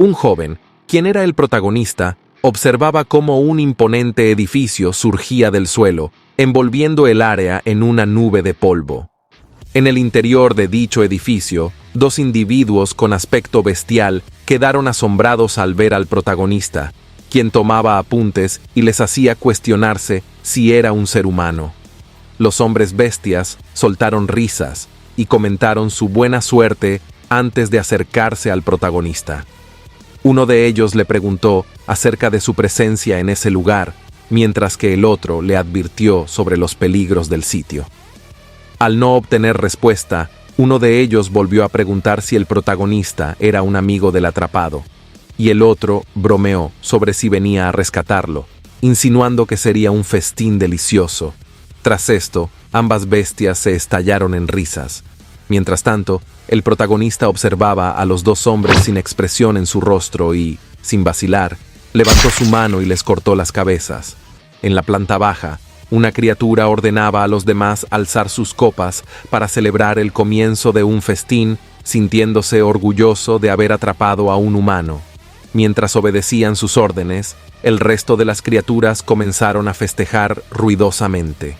Un joven, quien era el protagonista, observaba cómo un imponente edificio surgía del suelo, envolviendo el área en una nube de polvo. En el interior de dicho edificio, dos individuos con aspecto bestial quedaron asombrados al ver al protagonista, quien tomaba apuntes y les hacía cuestionarse si era un ser humano. Los hombres bestias soltaron risas y comentaron su buena suerte antes de acercarse al protagonista. Uno de ellos le preguntó acerca de su presencia en ese lugar, mientras que el otro le advirtió sobre los peligros del sitio. Al no obtener respuesta, uno de ellos volvió a preguntar si el protagonista era un amigo del atrapado, y el otro bromeó sobre si venía a rescatarlo, insinuando que sería un festín delicioso. Tras esto, ambas bestias se estallaron en risas. Mientras tanto, el protagonista observaba a los dos hombres sin expresión en su rostro y, sin vacilar, levantó su mano y les cortó las cabezas. En la planta baja, una criatura ordenaba a los demás alzar sus copas para celebrar el comienzo de un festín, sintiéndose orgulloso de haber atrapado a un humano. Mientras obedecían sus órdenes, el resto de las criaturas comenzaron a festejar ruidosamente.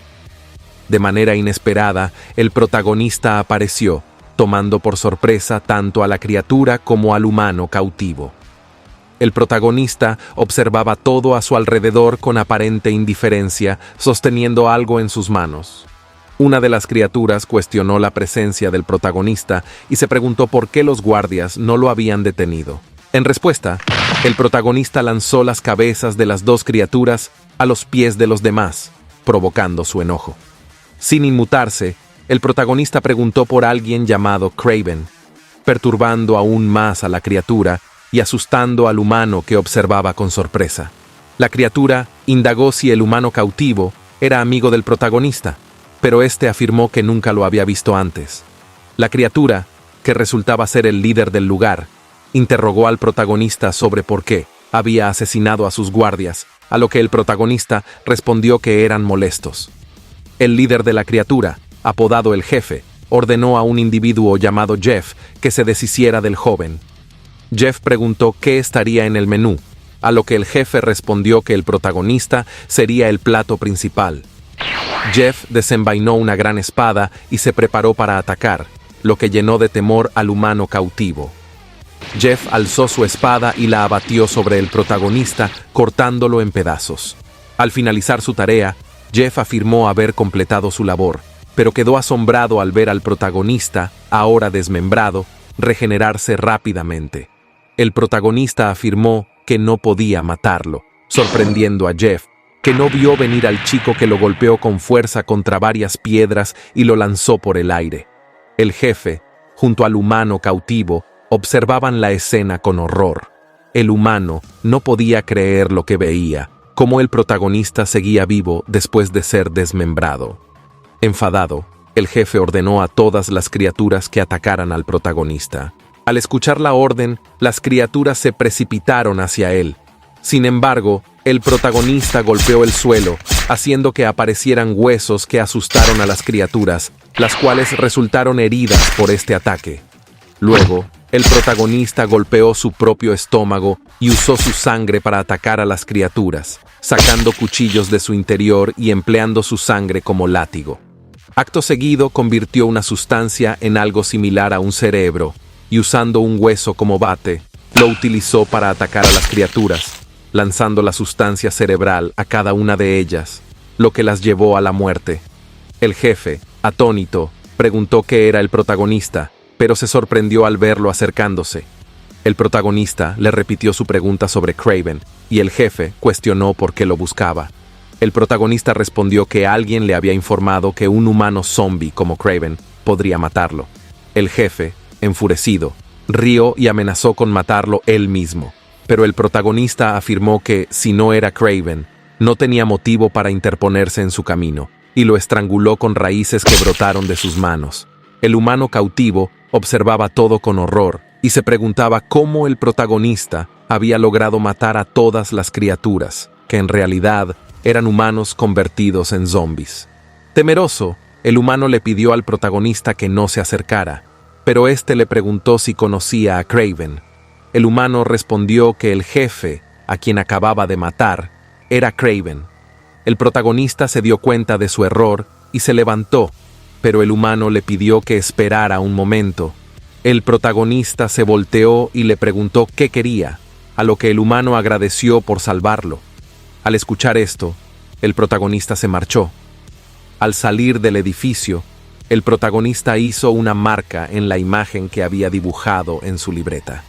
De manera inesperada, el protagonista apareció, tomando por sorpresa tanto a la criatura como al humano cautivo. El protagonista observaba todo a su alrededor con aparente indiferencia, sosteniendo algo en sus manos. Una de las criaturas cuestionó la presencia del protagonista y se preguntó por qué los guardias no lo habían detenido. En respuesta, el protagonista lanzó las cabezas de las dos criaturas a los pies de los demás, provocando su enojo. Sin inmutarse, el protagonista preguntó por alguien llamado Kraven, perturbando aún más a la criatura y asustando al humano que observaba con sorpresa. La criatura indagó si el humano cautivo era amigo del protagonista, pero éste afirmó que nunca lo había visto antes. La criatura, que resultaba ser el líder del lugar, interrogó al protagonista sobre por qué había asesinado a sus guardias, a lo que el protagonista respondió que eran molestos. El líder de la criatura, apodado el Jefe, ordenó a un individuo llamado Jeff que se deshiciera del joven. Jeff preguntó qué estaría en el menú, a lo que el Jefe respondió que el protagonista sería el plato principal. Jeff desenvainó una gran espada y se preparó para atacar, lo que llenó de temor al humano cautivo. Jeff alzó su espada y la abatió sobre el protagonista, cortándolo en pedazos. Al finalizar su tarea, Jeff afirmó haber completado su labor, pero quedó asombrado al ver al protagonista, ahora desmembrado, regenerarse rápidamente. El protagonista afirmó que no podía matarlo, sorprendiendo a Jeff, que no vio venir al chico que lo golpeó con fuerza contra varias piedras y lo lanzó por el aire. El Jefe, junto al humano cautivo, observaban la escena con horror. El humano no podía creer lo que veía, cómo el protagonista seguía vivo después de ser desmembrado. Enfadado, el Jefe ordenó a todas las criaturas que atacaran al protagonista. Al escuchar la orden, las criaturas se precipitaron hacia él. Sin embargo, el protagonista golpeó el suelo, haciendo que aparecieran huesos que asustaron a las criaturas, las cuales resultaron heridas por este ataque. Luego, el protagonista golpeó su propio estómago y usó su sangre para atacar a las criaturas, sacando cuchillos de su interior y empleando su sangre como látigo. Acto seguido, convirtió una sustancia en algo similar a un cerebro, y usando un hueso como bate, lo utilizó para atacar a las criaturas, lanzando la sustancia cerebral a cada una de ellas, lo que las llevó a la muerte. El Jefe, atónito, preguntó qué era el protagonista, pero se sorprendió al verlo acercándose. El protagonista le repitió su pregunta sobre Kraven, y el Jefe cuestionó por qué lo buscaba. El protagonista respondió que alguien le había informado que un humano zombie como Kraven podría matarlo. El Jefe, enfurecido, rió y amenazó con matarlo él mismo, pero el protagonista afirmó que, si no era Kraven, no tenía motivo para interponerse en su camino, y lo estranguló con raíces que brotaron de sus manos. El humano cautivo observaba todo con horror y se preguntaba cómo el protagonista había logrado matar a todas las criaturas, que en realidad eran humanos convertidos en zombies. Temeroso, el humano le pidió al protagonista que no se acercara, pero éste le preguntó si conocía a Kraven. el humano respondió que el jefe, a quien acababa de matar, era Kraven. El protagonista se dio cuenta de su error y se levantó, pero el humano le pidió que esperara un momento. El protagonista se volteó y le preguntó qué quería, a lo que el humano agradeció por salvarlo. Al escuchar esto, el protagonista se marchó. Al salir del edificio, el protagonista hizo una marca en la imagen que había dibujado en su libreta.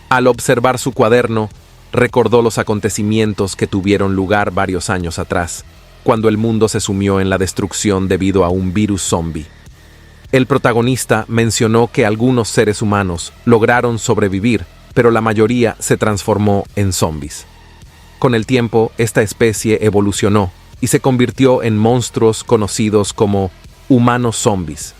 Al observar su cuaderno, recordó los acontecimientos que tuvieron lugar varios años atrás, cuando el mundo se sumió en la destrucción debido a un virus zombie. El protagonista mencionó que algunos seres humanos lograron sobrevivir, pero la mayoría se transformó en zombies. Con el tiempo, esta especie evolucionó y se convirtió en monstruos conocidos como humanos zombies,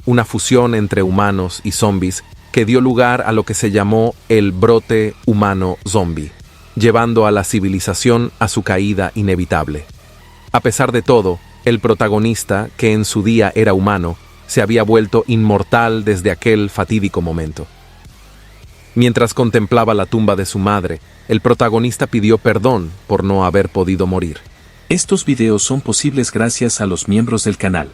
una fusión entre humanos y zombies que dio lugar a lo que se llamó el brote humano zombie, llevando a la civilización a su caída inevitable. A pesar de todo, el protagonista, que en su día era humano, se había vuelto inmortal desde aquel fatídico momento. Mientras contemplaba la tumba de su madre, el protagonista pidió perdón por no haber podido morir. Estos videos son posibles gracias a los miembros del canal.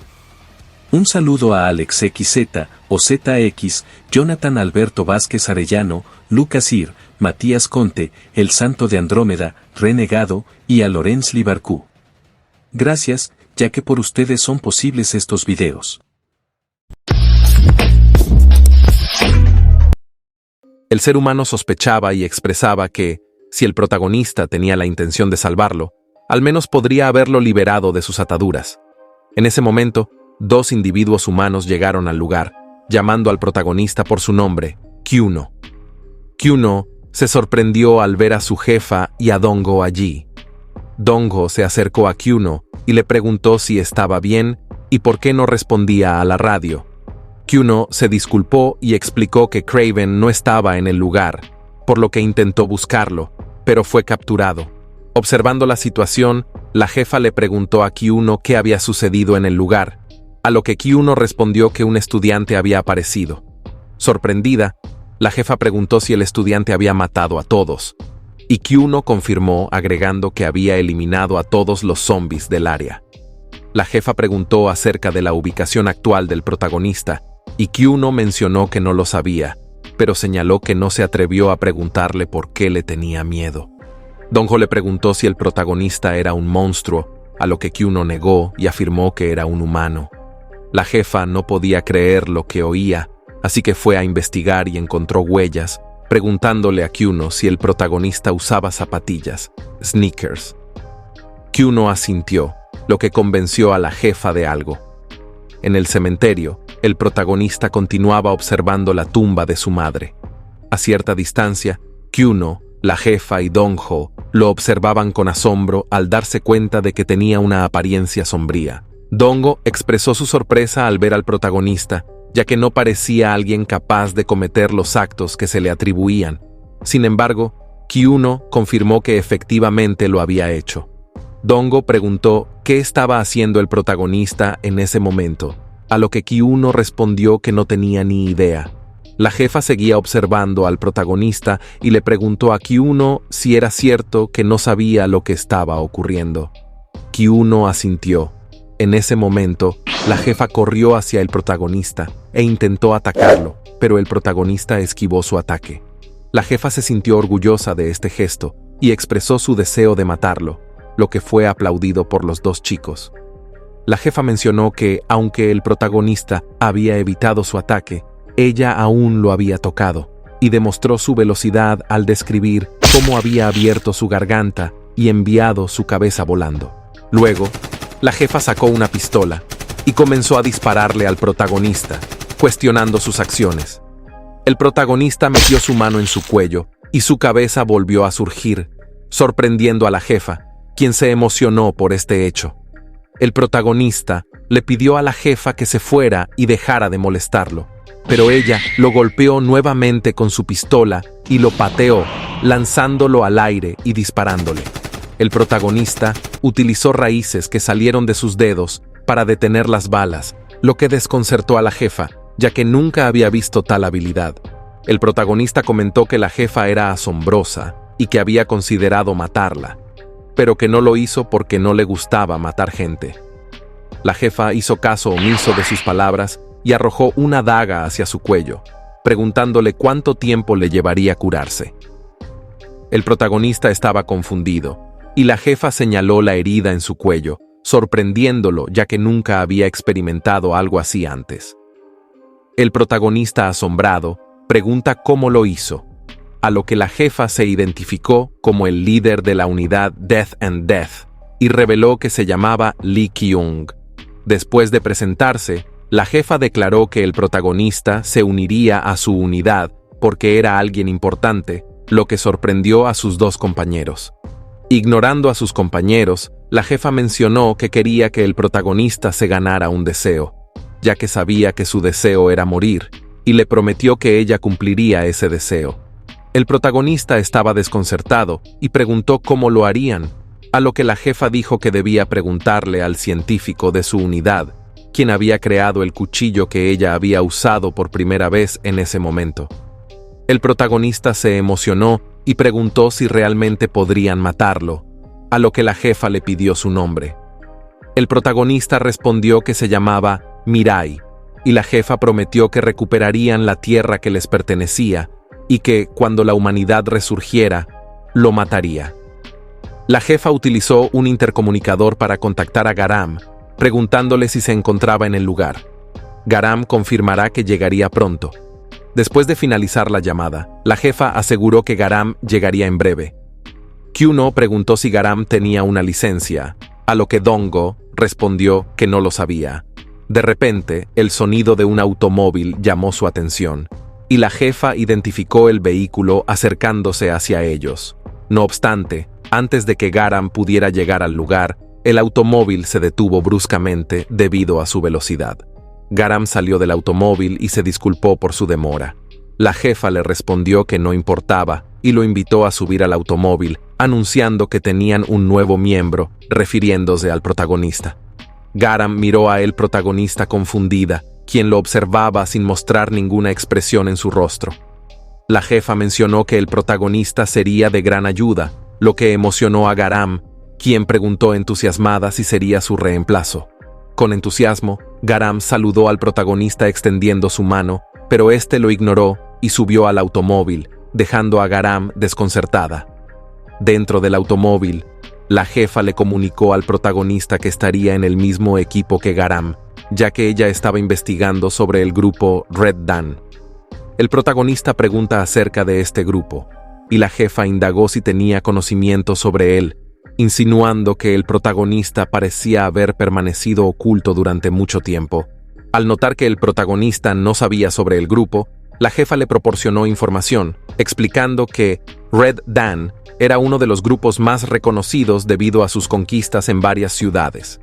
Un saludo a AlexXZ o ZX, Jonathan Alberto Vázquez Arellano, Lucas Ir, Matías Conte, El Santo de Andrómeda, Renegado, y a Lorenz Libarcú. Gracias, ya que por ustedes son posibles estos videos. El ser humano sospechaba y expresaba que, si el protagonista tenía la intención de salvarlo, al menos podría haberlo liberado de sus ataduras. En ese momento, dos individuos humanos llegaron al lugar, llamando al protagonista por su nombre, Kyuno. Kyuno se sorprendió al ver a su jefa y a Dongo allí. Dongo se acercó a Kyuno y le preguntó si estaba bien y por qué no respondía a la radio. Kyuno se disculpó y explicó que Kraven no estaba en el lugar, por lo que intentó buscarlo, pero fue capturado. Observando la situación, la jefa le preguntó a Kyuno qué había sucedido en el lugar, a lo que Kyuno respondió que un estudiante había aparecido. Sorprendida, la jefa preguntó si el estudiante había matado a todos, y Kyuno confirmó agregando que había eliminado a todos los zombies del área. La jefa preguntó acerca de la ubicación actual del protagonista, y Kyuno mencionó que no lo sabía, pero señaló que no se atrevió a preguntarle por qué le tenía miedo. Dongo le preguntó si el protagonista era un monstruo, a lo que Kyuno negó y afirmó que era un humano. La jefa no podía creer lo que oía, así que fue a investigar y encontró huellas, preguntándole a Kyuno si el protagonista usaba zapatillas, sneakers. Kyuno asintió, lo que convenció a la jefa de algo. En el cementerio, el protagonista continuaba observando la tumba de su madre. A cierta distancia, Kyuno, la jefa y Dongo lo observaban con asombro al darse cuenta de que tenía una apariencia sombría. Dongo expresó su sorpresa al ver al protagonista, ya que no parecía alguien capaz de cometer los actos que se le atribuían. Sin embargo, Kyuno confirmó que efectivamente lo había hecho. Dongo preguntó qué estaba haciendo el protagonista en ese momento, a lo que Kyuno respondió que no tenía ni idea. La jefa seguía observando al protagonista y le preguntó a Kyuno si era cierto que no sabía lo que estaba ocurriendo. Kyuno asintió. En ese momento, la jefa corrió hacia el protagonista e intentó atacarlo, pero el protagonista esquivó su ataque. La jefa se sintió orgullosa de este gesto y expresó su deseo de matarlo, lo que fue aplaudido por los dos chicos. La jefa mencionó que, aunque el protagonista había evitado su ataque, ella aún lo había tocado, y demostró su velocidad al describir cómo había abierto su garganta y enviado su cabeza volando. Luego, la jefa sacó una pistola y comenzó a dispararle al protagonista, cuestionando sus acciones. El protagonista metió su mano en su cuello y su cabeza volvió a surgir, sorprendiendo a la jefa, quien se emocionó por este hecho. El protagonista le pidió a la jefa que se fuera y dejara de molestarlo, pero ella lo golpeó nuevamente con su pistola y lo pateó, lanzándolo al aire y disparándole. El protagonista utilizó raíces que salieron de sus dedos para detener las balas, lo que desconcertó a la jefa, ya que nunca había visto tal habilidad. El protagonista comentó que la jefa era asombrosa y que había considerado matarla, pero que no lo hizo porque no le gustaba matar gente. La jefa hizo caso omiso de sus palabras y arrojó una daga hacia su cuello, preguntándole cuánto tiempo le llevaría curarse. El protagonista estaba confundido, y la jefa señaló la herida en su cuello, sorprendiéndolo ya que nunca había experimentado algo así antes. El protagonista, asombrado, pregunta cómo lo hizo, a lo que la jefa se identificó como el líder de la unidad Death and Death y reveló que se llamaba Lee Kyung. Después de presentarse, la jefa declaró que el protagonista se uniría a su unidad porque era alguien importante, lo que sorprendió a sus dos compañeros. Ignorando a sus compañeros, la jefa mencionó que quería que el protagonista se ganara un deseo, ya que sabía que su deseo era morir, y le prometió que ella cumpliría ese deseo. El protagonista estaba desconcertado y preguntó cómo lo harían, a lo que la jefa dijo que debía preguntarle al científico de su unidad, quien había creado el cuchillo que ella había usado por primera vez en ese momento. El protagonista se emocionó y preguntó si realmente podrían matarlo, a lo que la jefa le pidió su nombre. El protagonista respondió que se llamaba Mirai, y la jefa prometió que recuperarían la tierra que les pertenecía y que, cuando la humanidad resurgiera, lo mataría. La jefa utilizó un intercomunicador para contactar a Garam, preguntándole si se encontraba en el lugar. Garam confirmará que llegaría pronto. Después de finalizar la llamada, la jefa aseguró que Garam llegaría en breve. Kyuno preguntó si Garam tenía una licencia, a lo que Dongo respondió que no lo sabía. De repente, el sonido de un automóvil llamó su atención, y la jefa identificó el vehículo acercándose hacia ellos. No obstante, antes de que Garam pudiera llegar al lugar, el automóvil se detuvo bruscamente debido a su velocidad. Garam salió del automóvil y se disculpó por su demora. La jefa le respondió que no importaba y lo invitó a subir al automóvil, anunciando que tenían un nuevo miembro, refiriéndose al protagonista. Garam miró a el protagonista confundida, quien lo observaba sin mostrar ninguna expresión en su rostro. La jefa mencionó que el protagonista sería de gran ayuda, lo que emocionó a Garam, quien preguntó entusiasmada si sería su reemplazo. Con entusiasmo, Garam saludó al protagonista extendiendo su mano, pero éste lo ignoró y subió al automóvil, dejando a Garam desconcertada. Dentro del automóvil, la jefa le comunicó al protagonista que estaría en el mismo equipo que Garam, ya que ella estaba investigando sobre el grupo Red Dawn. El protagonista pregunta acerca de este grupo, y la jefa indagó si tenía conocimiento sobre él, insinuando que el protagonista parecía haber permanecido oculto durante mucho tiempo. Al notar que el protagonista no sabía sobre el grupo, la jefa le proporcionó información, explicando que Red Dawn era uno de los grupos más reconocidos debido a sus conquistas en varias ciudades.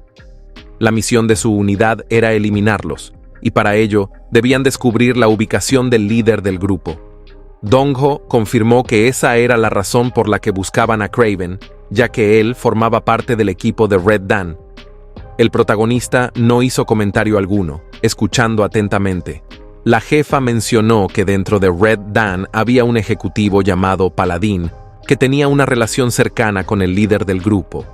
La misión de su unidad era eliminarlos, y para ello debían descubrir la ubicación del líder del grupo. Dongho confirmó que esa era la razón por la que buscaban a Kraven, ya que él formaba parte del equipo de Red Dawn. El protagonista no hizo comentario alguno, escuchando atentamente. La jefa mencionó que dentro de Red Dawn había un ejecutivo llamado Paladín, que tenía una relación cercana con el líder del grupo.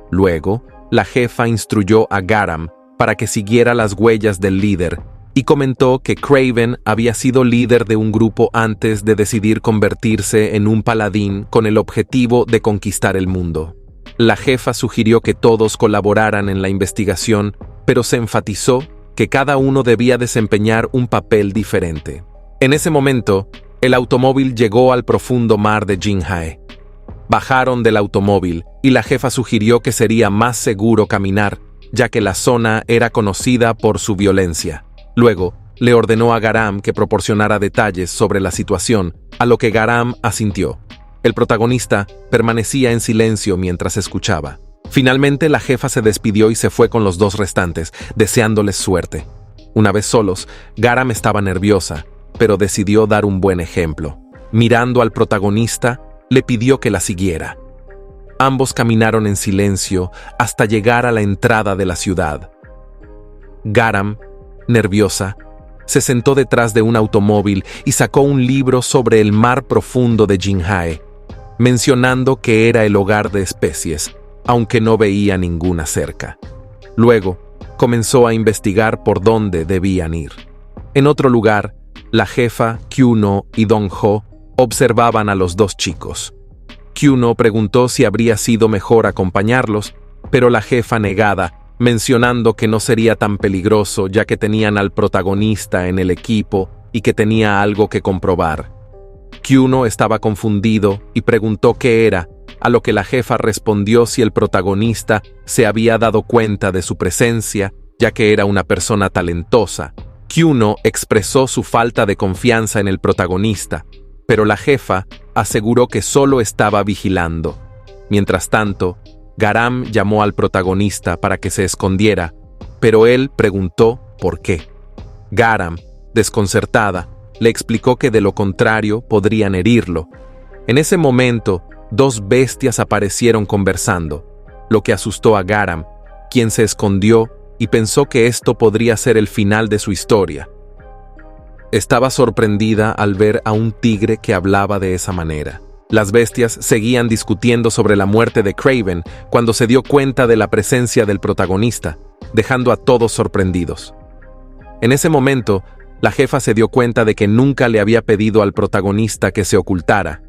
Luego, la jefa instruyó a Garam para que siguiera las huellas del líder y comentó que Kraven había sido líder de un grupo antes de decidir convertirse en un paladín con el objetivo de conquistar el mundo. La jefa sugirió que todos colaboraran en la investigación, pero se enfatizó que cada uno debía desempeñar un papel diferente. En ese momento, el automóvil llegó al profundo mar de Jinhae. Bajaron del automóvil y la jefa sugirió que sería más seguro caminar, ya que la zona era conocida por su violencia. Luego, le ordenó a Garam que proporcionara detalles sobre la situación, a lo que Garam asintió. El protagonista permanecía en silencio mientras escuchaba. Finalmente, la jefa se despidió y se fue con los dos restantes, deseándoles suerte. Una vez solos, Garam estaba nerviosa, pero decidió dar un buen ejemplo. Mirando al protagonista, le pidió que la siguiera. Ambos caminaron en silencio hasta llegar a la entrada de la ciudad. Garam, nerviosa, se sentó detrás de un automóvil y sacó un libro sobre el mar profundo de Jinhae, mencionando que era el hogar de especies, aunque no veía ninguna cerca. Luego, comenzó a investigar por dónde debían ir. En otro lugar, la jefa, Kyuno y Dong-ho observaban a los dos chicos. Kyuno preguntó si habría sido mejor acompañarlos, pero la jefa negada, mencionando que no sería tan peligroso ya que tenían al protagonista en el equipo y que tenía algo que comprobar. Kyuno estaba confundido y preguntó qué era, a lo que la jefa respondió si el protagonista se había dado cuenta de su presencia, ya que era una persona talentosa. Kyuno expresó su falta de confianza en el protagonista, pero la jefa aseguró que solo estaba vigilando. Mientras tanto, Garam llamó al protagonista para que se escondiera, pero él preguntó por qué. Garam, desconcertada, le explicó que de lo contrario podrían herirlo. En ese momento, dos bestias aparecieron conversando, lo que asustó a Garam, quien se escondió y pensó que esto podría ser el final de su historia. Estaba sorprendida al ver a un tigre que hablaba de esa manera. Las bestias seguían discutiendo sobre la muerte de Kraven cuando se dio cuenta de la presencia del protagonista, dejando a todos sorprendidos. En ese momento, la jefa se dio cuenta de que nunca le había pedido al protagonista que se ocultara.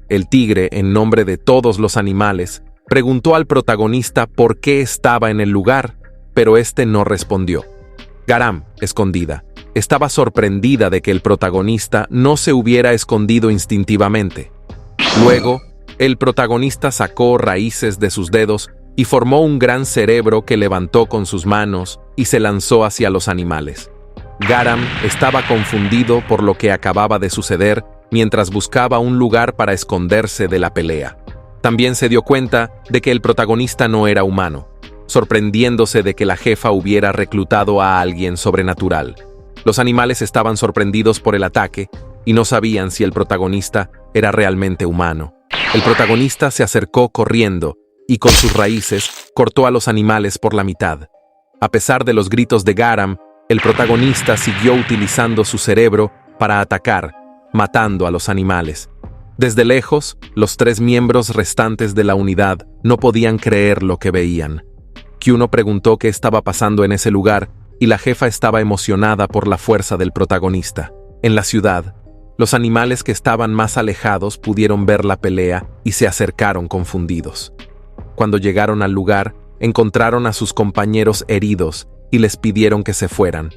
El tigre, en nombre de todos los animales, preguntó al protagonista por qué estaba en el lugar, pero este no respondió. Garam, escondida, estaba sorprendida de que el protagonista no se hubiera escondido instintivamente. Luego, el protagonista sacó raíces de sus dedos y formó un gran cerebro que levantó con sus manos y se lanzó hacia los animales. Garam estaba confundido por lo que acababa de suceder mientras buscaba un lugar para esconderse de la pelea. También se dio cuenta de que el protagonista no era humano, sorprendiéndose de que la jefa hubiera reclutado a alguien sobrenatural. Los animales estaban sorprendidos por el ataque y no sabían si el protagonista era realmente humano. El protagonista se acercó corriendo y con sus raíces cortó a los animales por la mitad. A pesar de los gritos de Garam, el protagonista siguió utilizando su cerebro para atacar, matando a los animales. Desde lejos, los tres miembros restantes de la unidad no podían creer lo que veían. Kyuno preguntó qué estaba pasando en ese lugar y la jefa estaba emocionada por la fuerza del protagonista. En la ciudad, los animales que estaban más alejados pudieron ver la pelea y se acercaron confundidos. Cuando llegaron al lugar, encontraron a sus compañeros heridos y les pidieron que se fueran.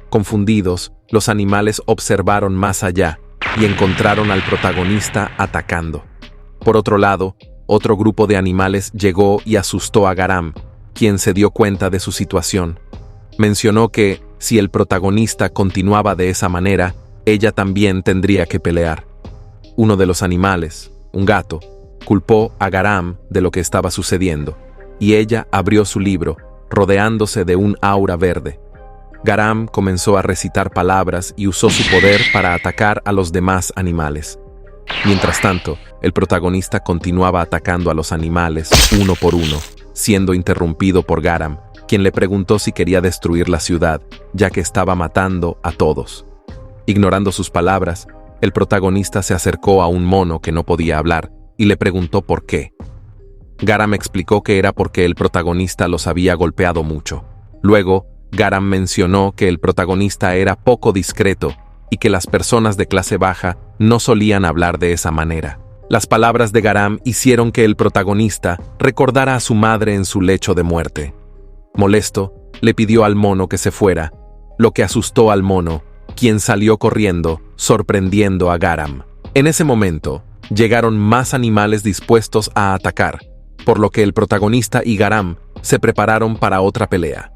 Confundidos, los animales observaron más allá y encontraron al protagonista atacando. Por otro lado, otro grupo de animales llegó y asustó a Garam, quien se dio cuenta de su situación. Mencionó que, si el protagonista continuaba de esa manera, ella también tendría que pelear. Uno de los animales, un gato, culpó a Garam de lo que estaba sucediendo, y ella abrió su libro, rodeándose de un aura verde. Garam comenzó a recitar palabras y usó su poder para atacar a los demás animales. Mientras tanto, el protagonista continuaba atacando a los animales uno por uno, siendo interrumpido por Garam, quien le preguntó si quería destruir la ciudad, ya que estaba matando a todos. Ignorando sus palabras, el protagonista se acercó a un mono que no podía hablar y le preguntó por qué. Garam explicó que era porque el protagonista los había golpeado mucho. Luego, Garam mencionó que el protagonista era poco discreto y que las personas de clase baja no solían hablar de esa manera. Las palabras de Garam hicieron que el protagonista recordara a su madre en su lecho de muerte. Molesto, le pidió al mono que se fuera, lo que asustó al mono, quien salió corriendo, sorprendiendo a Garam. En ese momento, llegaron más animales dispuestos a atacar, por lo que el protagonista y Garam se prepararon para otra pelea.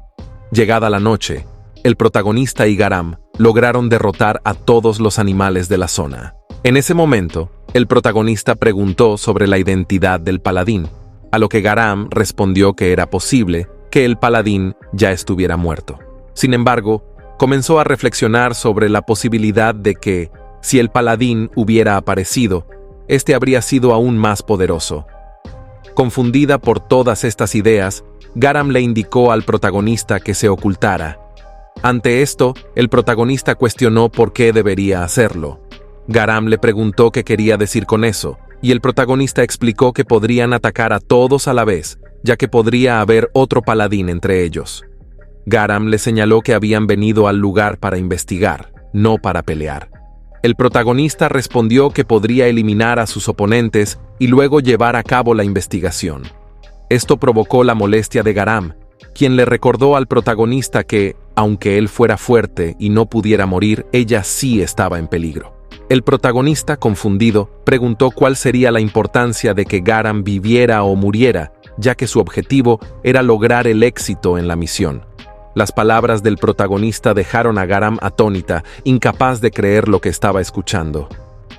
Llegada la noche, el protagonista y Garam lograron derrotar a todos los animales de la zona. En ese momento, el protagonista preguntó sobre la identidad del paladín, a lo que Garam respondió que era posible que el paladín ya estuviera muerto. Sin embargo, comenzó a reflexionar sobre la posibilidad de que, si el paladín hubiera aparecido, este habría sido aún más poderoso. Confundida por todas estas ideas, Garam le indicó al protagonista que se ocultara. Ante esto, el protagonista cuestionó por qué debería hacerlo. Garam le preguntó qué quería decir con eso, y el protagonista explicó que podrían atacar a todos a la vez, ya que podría haber otro paladín entre ellos. Garam le señaló que habían venido al lugar para investigar, no para pelear. El protagonista respondió que podría eliminar a sus oponentes y luego llevar a cabo la investigación. Esto provocó la molestia de Garam, quien le recordó al protagonista que, aunque él fuera fuerte y no pudiera morir, ella sí estaba en peligro. El protagonista, confundido, preguntó cuál sería la importancia de que Garam viviera o muriera, ya que su objetivo era lograr el éxito en la misión. Las palabras del protagonista dejaron a Garam atónita, incapaz de creer lo que estaba escuchando.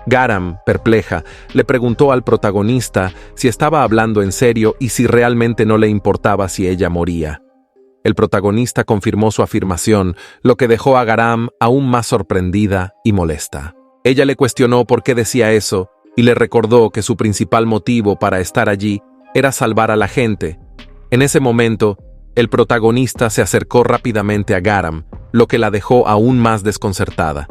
Garam, perpleja, le preguntó al protagonista si estaba hablando en serio y si realmente no le importaba si ella moría. El protagonista confirmó su afirmación, lo que dejó a Garam aún más sorprendida y molesta. Ella le cuestionó por qué decía eso y le recordó que su principal motivo para estar allí era salvar a la gente. En ese momento, el protagonista se acercó rápidamente a Garam, lo que la dejó aún más desconcertada.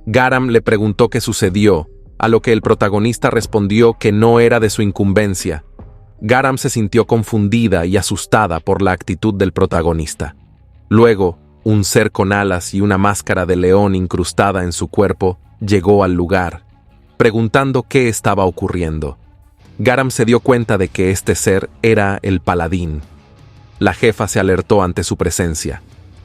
Garam le preguntó qué sucedió, a lo que el protagonista respondió que no era de su incumbencia. Garam se sintió confundida y asustada por la actitud del protagonista. Luego, un ser con alas y una máscara de león incrustada en su cuerpo llegó al lugar, preguntando qué estaba ocurriendo. Garam se dio cuenta de que este ser era el paladín. La jefa se alertó ante su presencia.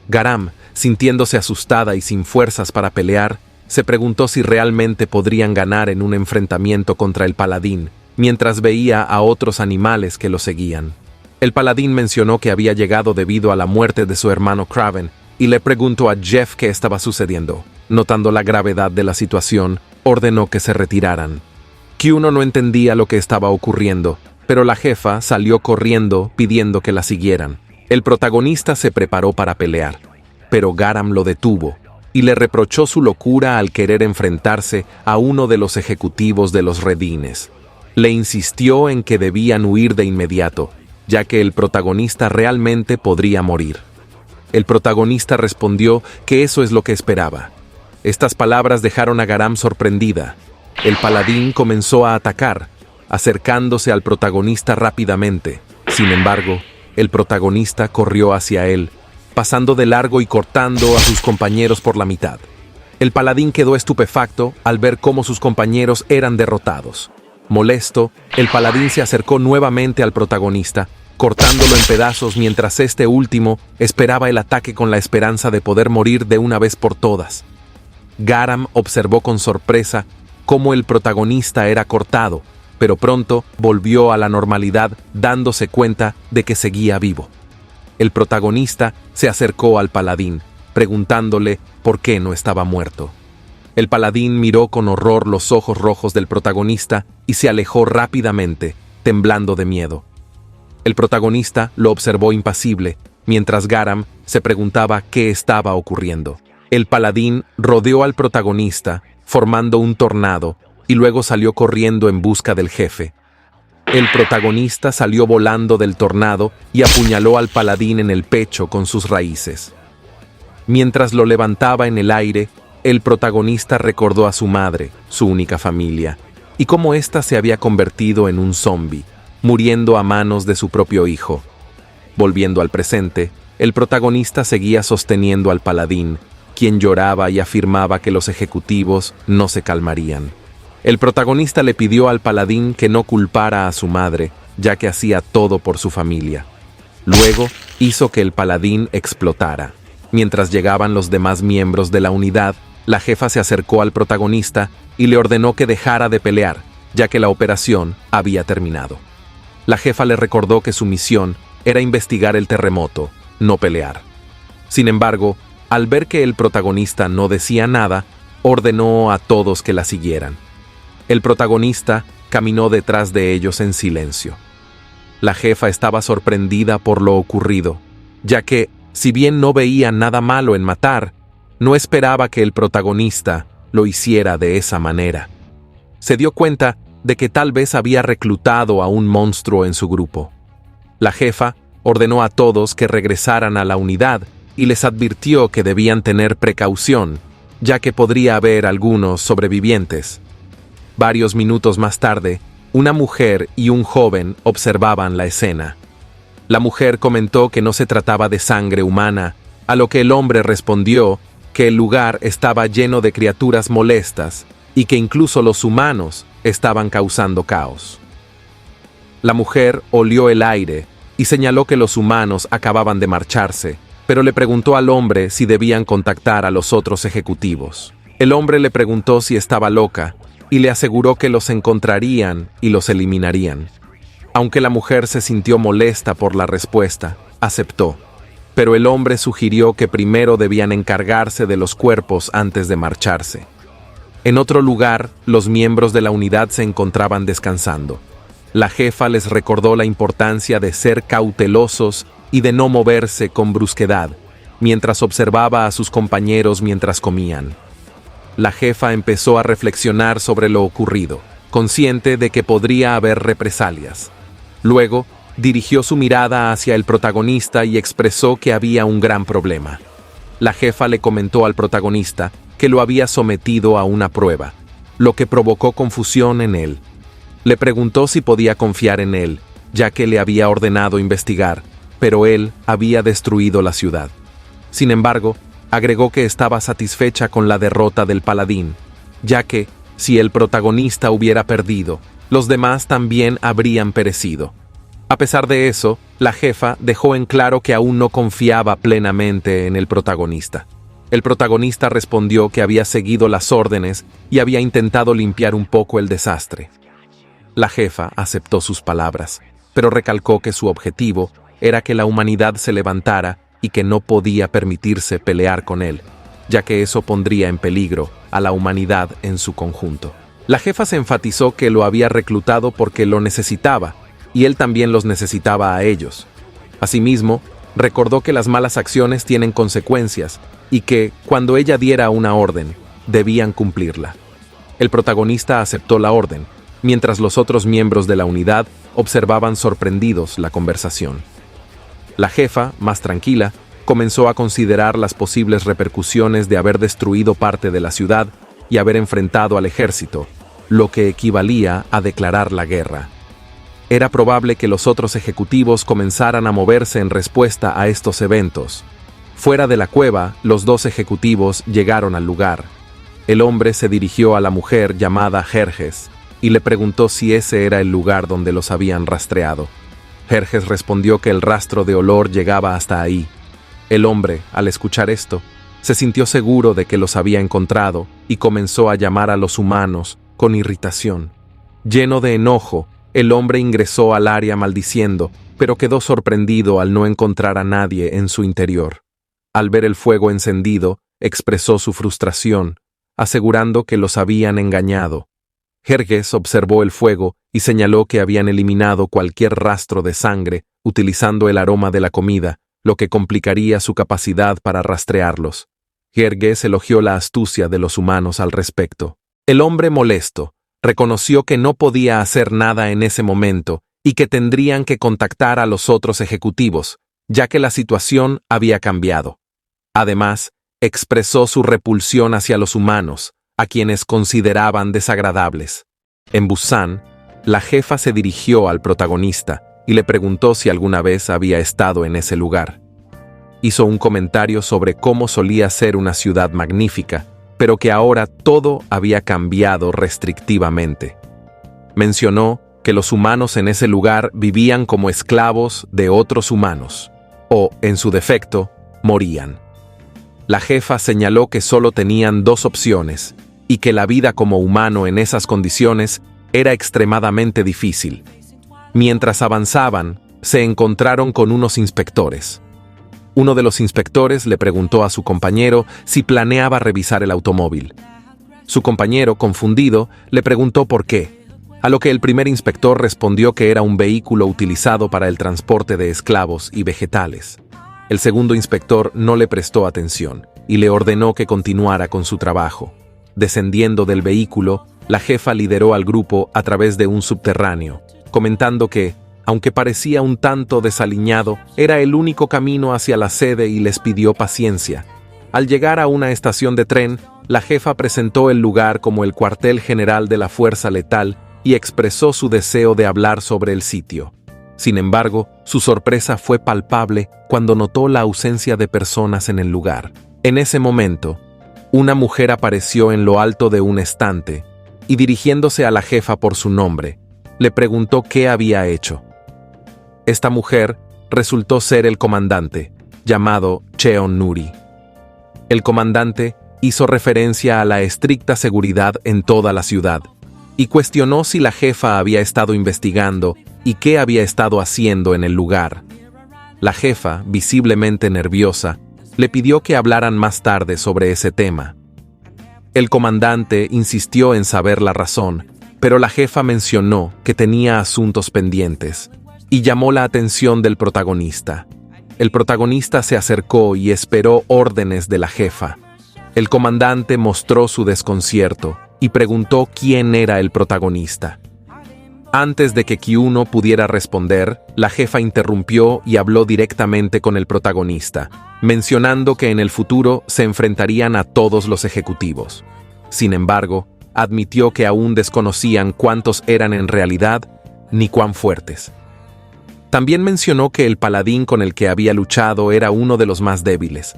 Garam, sintiéndose asustada y sin fuerzas para pelear, se preguntó si realmente podrían ganar en un enfrentamiento contra el paladín, mientras veía a otros animales que lo seguían. El paladín mencionó que había llegado debido a la muerte de su hermano Kraven y le preguntó a Jeff qué estaba sucediendo. Notando la gravedad de la situación, ordenó que se retiraran. Q1 no entendía lo que estaba ocurriendo, pero la jefa salió corriendo pidiendo que la siguieran. El protagonista se preparó para pelear, pero Garam lo detuvo y le reprochó su locura al querer enfrentarse a uno de los ejecutivos de los redines. Le insistió en que debían huir de inmediato, ya que el protagonista realmente podría morir. El protagonista respondió que eso es lo que esperaba. Estas palabras dejaron a Garam sorprendida. El paladín comenzó a atacar, acercándose al protagonista rápidamente. Sin embargo, el protagonista corrió hacia él, pasando de largo y cortando a sus compañeros por la mitad. El paladín quedó estupefacto al ver cómo sus compañeros eran derrotados. Molesto, el paladín se acercó nuevamente al protagonista, cortándolo en pedazos mientras este último esperaba el ataque con la esperanza de poder morir de una vez por todas. Garam observó con sorpresa cómo el protagonista era cortado, pero pronto volvió a la normalidad dándose cuenta de que seguía vivo. El protagonista se acercó al paladín, preguntándole por qué no estaba muerto. El paladín miró con horror los ojos rojos del protagonista y se alejó rápidamente, temblando de miedo. El protagonista lo observó impasible, mientras Garam se preguntaba qué estaba ocurriendo. El paladín rodeó al protagonista, formando un tornado, y luego salió corriendo en busca del jefe. El protagonista salió volando del tornado y apuñaló al paladín en el pecho con sus raíces. Mientras lo levantaba en el aire, el protagonista recordó a su madre, su única familia, y cómo ésta se había convertido en un zombi, muriendo a manos de su propio hijo. Volviendo al presente, el protagonista seguía sosteniendo al paladín, quien lloraba y afirmaba que los ejecutivos no se calmarían. El protagonista le pidió al paladín que no culpara a su madre, ya que hacía todo por su familia. Luego hizo que el paladín explotara. Mientras llegaban los demás miembros de la unidad, la jefa se acercó al protagonista y le ordenó que dejara de pelear, ya que la operación había terminado. La jefa le recordó que su misión era investigar el terremoto, no pelear. Sin embargo, al ver que el protagonista no decía nada, ordenó a todos que la siguieran. El protagonista caminó detrás de ellos en silencio. La jefa estaba sorprendida por lo ocurrido, ya que, si bien no veía nada malo en matar, no esperaba que el protagonista lo hiciera de esa manera. Se dio cuenta de que tal vez había reclutado a un monstruo en su grupo. La jefa ordenó a todos que regresaran a la unidad y les advirtió que debían tener precaución, ya que podría haber algunos sobrevivientes. Varios minutos más tarde, una mujer y un joven observaban la escena. La mujer comentó que no se trataba de sangre humana, a lo que el hombre respondió que el lugar estaba lleno de criaturas molestas y que incluso los humanos estaban causando caos. La mujer olió el aire y señaló que los humanos acababan de marcharse, pero le preguntó al hombre si debían contactar a los otros ejecutivos. El hombre le preguntó si estaba loca y le aseguró que los encontrarían y los eliminarían. Aunque la mujer se sintió molesta por la respuesta, aceptó, pero el hombre sugirió que primero debían encargarse de los cuerpos antes de marcharse. En otro lugar, los miembros de la unidad se encontraban descansando. La jefa les recordó la importancia de ser cautelosos y de no moverse con brusquedad, mientras observaba a sus compañeros mientras comían. La jefa empezó a reflexionar sobre lo ocurrido, consciente de que podría haber represalias. Luego, dirigió su mirada hacia el protagonista y expresó que había un gran problema. La jefa le comentó al protagonista que lo había sometido a una prueba, lo que provocó confusión en él. Le preguntó si podía confiar en él, ya que le había ordenado investigar, pero él había destruido la ciudad. Sin embargo, agregó que estaba satisfecha con la derrota del paladín, ya que, si el protagonista hubiera perdido, los demás también habrían perecido. A pesar de eso, la jefa dejó en claro que aún no confiaba plenamente en el protagonista. El protagonista respondió que había seguido las órdenes y había intentado limpiar un poco el desastre. La jefa aceptó sus palabras, pero recalcó que su objetivo era que la humanidad se levantara y que no podía permitirse pelear con él, ya que eso pondría en peligro a la humanidad en su conjunto. La jefa se enfatizó que lo había reclutado porque lo necesitaba, y él también los necesitaba a ellos. Asimismo, recordó que las malas acciones tienen consecuencias y que, cuando ella diera una orden, debían cumplirla. El protagonista aceptó la orden, mientras los otros miembros de la unidad observaban sorprendidos la conversación. La jefa, más tranquila, comenzó a considerar las posibles repercusiones de haber destruido parte de la ciudad y haber enfrentado al ejército, lo que equivalía a declarar la guerra. Era probable que los otros ejecutivos comenzaran a moverse en respuesta a estos eventos. Fuera de la cueva, los dos ejecutivos llegaron al lugar. El hombre se dirigió a la mujer llamada Jerjes y le preguntó si ese era el lugar donde los habían rastreado. Jerjes respondió que el rastro de olor llegaba hasta ahí. El hombre, al escuchar esto, se sintió seguro de que los había encontrado y comenzó a llamar a los humanos con irritación. Lleno de enojo, el hombre ingresó al área maldiciendo, pero quedó sorprendido al no encontrar a nadie en su interior. Al ver el fuego encendido, expresó su frustración, asegurando que los habían engañado. Jerjes observó el fuego y señaló que habían eliminado cualquier rastro de sangre utilizando el aroma de la comida, lo que complicaría su capacidad para rastrearlos. Jerjes elogió la astucia de los humanos al respecto. El hombre, molesto, reconoció que no podía hacer nada en ese momento y que tendrían que contactar a los otros ejecutivos, ya que la situación había cambiado. Además, expresó su repulsión hacia los humanos, a quienes consideraban desagradables. En Busan, la jefa se dirigió al protagonista y le preguntó si alguna vez había estado en ese lugar. Hizo un comentario sobre cómo solía ser una ciudad magnífica, pero que ahora todo había cambiado restrictivamente. Mencionó que los humanos en ese lugar vivían como esclavos de otros humanos, o, en su defecto, morían. La jefa señaló que solo tenían dos opciones, y que la vida como humano en esas condiciones era extremadamente difícil. Mientras avanzaban, se encontraron con unos inspectores. Uno de los inspectores le preguntó a su compañero si planeaba revisar el automóvil. Su compañero, confundido, le preguntó por qué, a lo que el primer inspector respondió que era un vehículo utilizado para el transporte de esclavos y vegetales. El segundo inspector no le prestó atención y le ordenó que continuara con su trabajo. Descendiendo del vehículo, la jefa lideró al grupo a través de un subterráneo, comentando que, Aunque parecía un tanto desaliñado, era el único camino hacia la sede y les pidió paciencia. Al llegar a una estación de tren, la jefa presentó el lugar como el cuartel general de la Fuerza Letal y expresó su deseo de hablar sobre el sitio. Sin embargo, su sorpresa fue palpable cuando notó la ausencia de personas en el lugar. En ese momento, una mujer apareció en lo alto de un estante y, dirigiéndose a la jefa por su nombre, le preguntó qué había hecho. Esta mujer resultó ser el comandante, llamado Cheon Nuri. El comandante hizo referencia a la estricta seguridad en toda la ciudad y cuestionó si la jefa había estado investigando y qué había estado haciendo en el lugar. La jefa, visiblemente nerviosa, le pidió que hablaran más tarde sobre ese tema. El comandante insistió en saber la razón, pero la jefa mencionó que tenía asuntos pendientes y llamó la atención del protagonista. El protagonista se acercó y esperó órdenes de la jefa. El comandante mostró su desconcierto y preguntó quién era el protagonista. Antes de que Kyuno pudiera responder, la jefa interrumpió y habló directamente con el protagonista, mencionando que en el futuro se enfrentarían a todos los ejecutivos. Sin embargo, admitió que aún desconocían cuántos eran en realidad ni cuán fuertes. También mencionó que el paladín con el que había luchado era uno de los más débiles.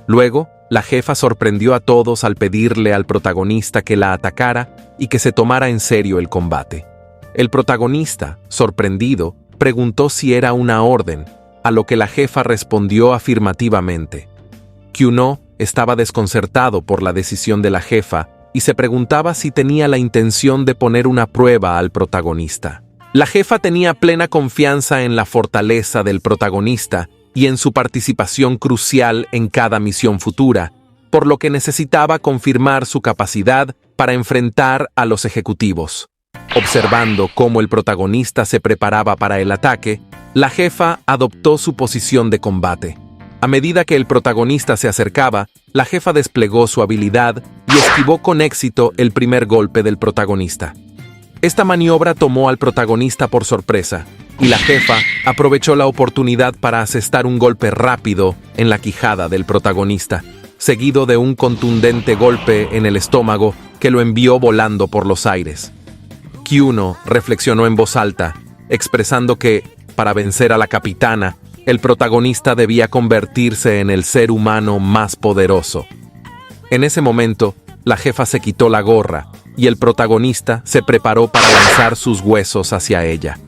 Luego, la jefa sorprendió a todos al pedirle al protagonista que la atacara y que se tomara en serio el combate. El protagonista, sorprendido, preguntó si era una orden, a lo que la jefa respondió afirmativamente. Kyuno estaba desconcertado por la decisión de la jefa y se preguntaba si tenía la intención de poner una prueba al protagonista. La jefa tenía plena confianza en la fortaleza del protagonista y en su participación crucial en cada misión futura, por lo que necesitaba confirmar su capacidad para enfrentar a los ejecutivos. Observando cómo el protagonista se preparaba para el ataque, la jefa adoptó su posición de combate. A medida que el protagonista se acercaba, la jefa desplegó su habilidad y esquivó con éxito el primer golpe del protagonista. Esta maniobra tomó al protagonista por sorpresa, y la jefa aprovechó la oportunidad para asestar un golpe rápido en la quijada del protagonista, seguido de un contundente golpe en el estómago que lo envió volando por los aires. Kyuno reflexionó en voz alta, expresando que, para vencer a la capitana, el protagonista debía convertirse en el ser humano más poderoso. En ese momento, la jefa se quitó la gorra y el protagonista se preparó para lanzar sus huesos hacia ella.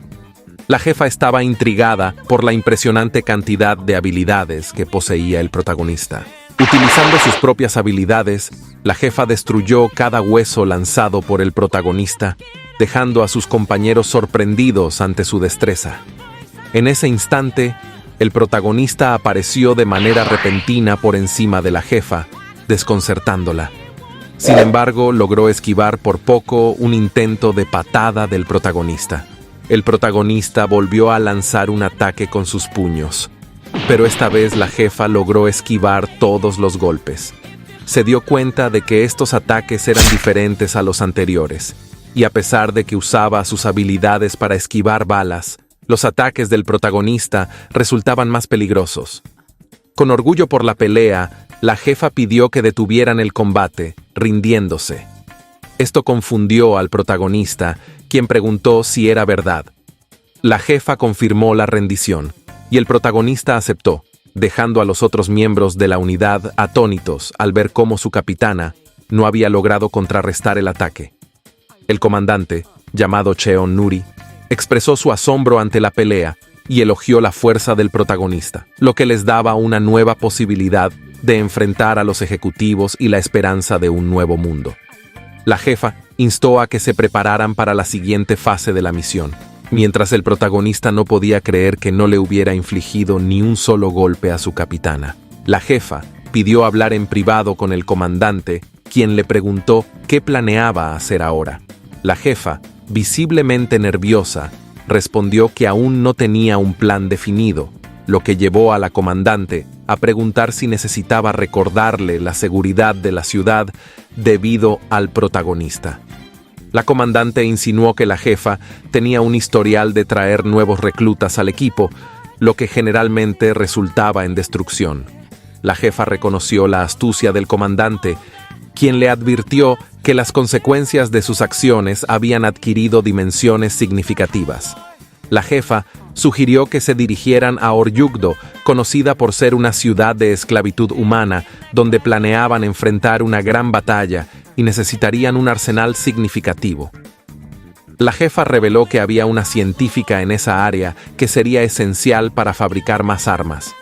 La jefa estaba intrigada por la impresionante cantidad de habilidades que poseía el protagonista. Utilizando sus propias habilidades, la jefa destruyó cada hueso lanzado por el protagonista, dejando a sus compañeros sorprendidos ante su destreza. En ese instante, el protagonista apareció de manera repentina por encima de la jefa, desconcertándola. Sin embargo, logró esquivar por poco un intento de patada del protagonista. El protagonista volvió a lanzar un ataque con sus puños, pero esta vez la jefa logró esquivar todos los golpes. Se dio cuenta de que estos ataques eran diferentes a los anteriores, y a pesar de que usaba sus habilidades para esquivar balas, los ataques del protagonista resultaban más peligrosos. Con orgullo por la pelea, la jefa pidió que detuvieran el combate, rindiéndose. Esto confundió al protagonista, quien preguntó si era verdad. La jefa confirmó la rendición, y el protagonista aceptó, dejando a los otros miembros de la unidad atónitos al ver cómo su capitana no había logrado contrarrestar el ataque. El comandante, llamado Cheon Nuri, expresó su asombro ante la pelea y elogió la fuerza del protagonista, lo que les daba una nueva posibilidad de enfrentar a los ejecutivos y la esperanza de un nuevo mundo. La jefa instó a que se prepararan para la siguiente fase de la misión, mientras el protagonista no podía creer que no le hubiera infligido ni un solo golpe a su capitana. La jefa pidió hablar en privado con el comandante, quien le preguntó qué planeaba hacer ahora. La jefa, visiblemente nerviosa, respondió que aún no tenía un plan definido, lo que llevó a la comandante a preguntar si necesitaba recordarle la seguridad de la ciudad debido al protagonista. La comandante insinuó que la jefa tenía un historial de traer nuevos reclutas al equipo, lo que generalmente resultaba en destrucción. La jefa reconoció la astucia del comandante, quien le advirtió que las consecuencias de sus acciones habían adquirido dimensiones significativas. La jefa sugirió que se dirigieran a Oryugdo, conocida por ser una ciudad de esclavitud humana, donde planeaban enfrentar una gran batalla y necesitarían un arsenal significativo. La jefa reveló que había una científica en esa área que sería esencial para fabricar más armas.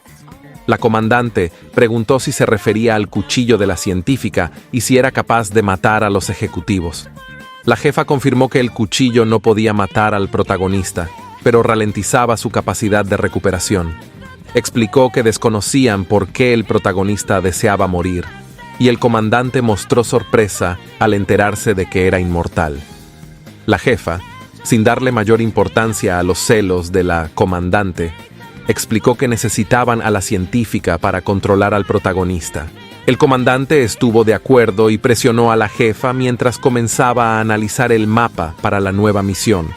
La comandante preguntó si se refería al cuchillo de la científica y si era capaz de matar a los ejecutivos. La jefa confirmó que el cuchillo no podía matar al protagonista, pero ralentizaba su capacidad de recuperación. Explicó que desconocían por qué el protagonista deseaba morir, y el comandante mostró sorpresa al enterarse de que era inmortal. La jefa, sin darle mayor importancia a los celos de la comandante, explicó que necesitaban a la científica para controlar al protagonista. El comandante estuvo de acuerdo y presionó a la jefa mientras comenzaba a analizar el mapa para la nueva misión.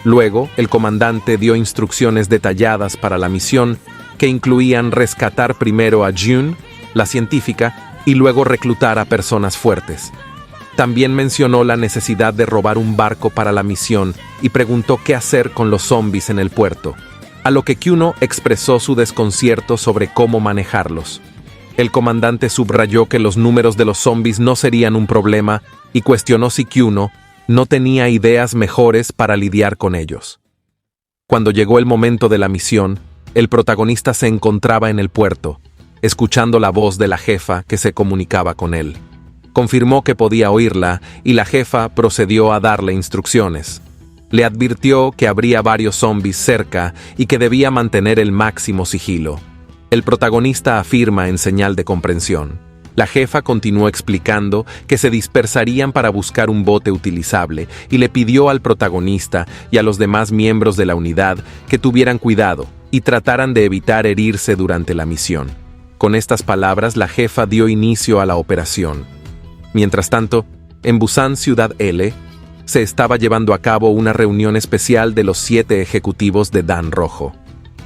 Luego, el comandante dio instrucciones detalladas para la misión, que incluían rescatar primero a June, la científica, y luego reclutar a personas fuertes. También mencionó la necesidad de robar un barco para la misión y preguntó qué hacer con los zombies en el puerto, a lo que Kyuno expresó su desconcierto sobre cómo manejarlos. El comandante subrayó que los números de los zombies no serían un problema y cuestionó si Kyuno no tenía ideas mejores para lidiar con ellos. Cuando llegó el momento de la misión, el protagonista se encontraba en el puerto, escuchando la voz de la jefa que se comunicaba con él. Confirmó que podía oírla y la jefa procedió a darle instrucciones. Le advirtió que habría varios zombies cerca y que debía mantener el máximo sigilo. El protagonista afirma en señal de comprensión. La jefa continuó explicando que se dispersarían para buscar un bote utilizable y le pidió al protagonista y a los demás miembros de la unidad que tuvieran cuidado y trataran de evitar herirse durante la misión. Con estas palabras, la jefa dio inicio a la operación. Mientras tanto, en Busan Ciudad L, se estaba llevando a cabo una reunión especial de los 7 ejecutivos de Dan Rojo.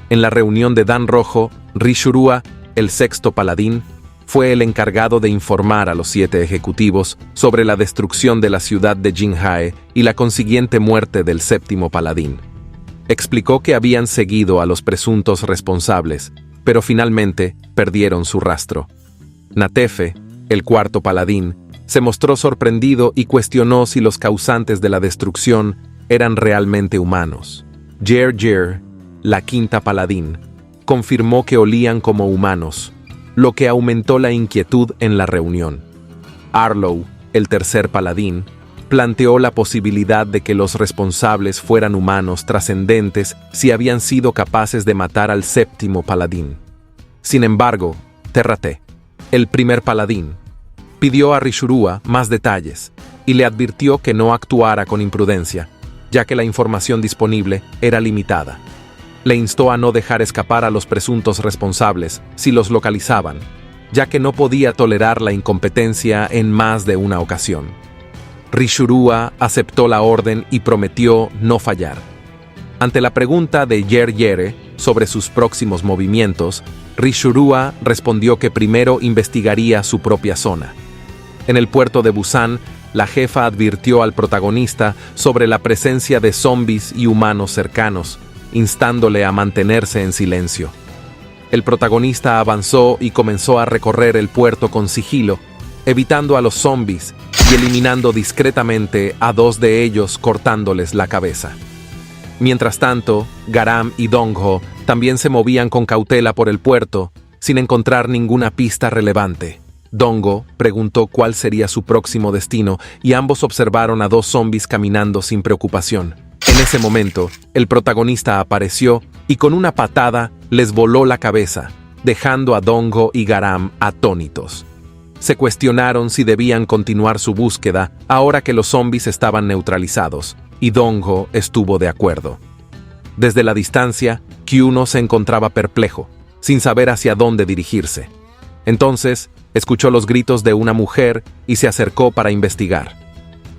En la reunión de Dan Rojo, Rishurua, el 6º paladín, fue el encargado de informar a los 7 ejecutivos sobre la destrucción de la ciudad de Jinhae y la consiguiente muerte del 7º paladín. Explicó que habían seguido a los presuntos responsables, pero finalmente perdieron su rastro. Natefe, el 4º paladín, se mostró sorprendido y cuestionó si los causantes de la destrucción eran realmente humanos. Jer, la 5ª paladín, confirmó que olían como humanos, lo que aumentó la inquietud en la reunión. Arlo, el 3er paladín, planteó la posibilidad de que los responsables fueran humanos trascendentes si habían sido capaces de matar al 7º paladín. Sin embargo, Terrate, el 1er paladín, pidió a Rishurua más detalles y le advirtió que no actuara con imprudencia, ya que la información disponible era limitada. Le instó a no dejar escapar a los presuntos responsables si los localizaban, ya que no podía tolerar la incompetencia en más de una ocasión. Rishurua aceptó la orden y prometió no fallar. Ante la pregunta de Jer sobre sus próximos movimientos, Rishurua respondió que primero investigaría su propia zona. En el puerto de Busan, la jefa advirtió al protagonista sobre la presencia de zombies y humanos cercanos, instándole a mantenerse en silencio. El protagonista avanzó y comenzó a recorrer el puerto con sigilo, evitando a los zombies y eliminando discretamente a 2 de ellos cortándoles la cabeza. Mientras tanto, Garam y Dongho también se movían con cautela por el puerto, sin encontrar ninguna pista relevante. Dongho preguntó cuál sería su próximo destino y ambos observaron a 2 zombies caminando sin preocupación. En ese momento, el protagonista apareció y con una patada les voló la cabeza, dejando a Dongho y Garam atónitos. Se cuestionaron si debían continuar su búsqueda ahora que los zombies estaban neutralizados, y Dongho estuvo de acuerdo. Desde la distancia, Kyuno se encontraba perplejo, sin saber hacia dónde dirigirse. Entonces, escuchó los gritos de una mujer y se acercó para investigar.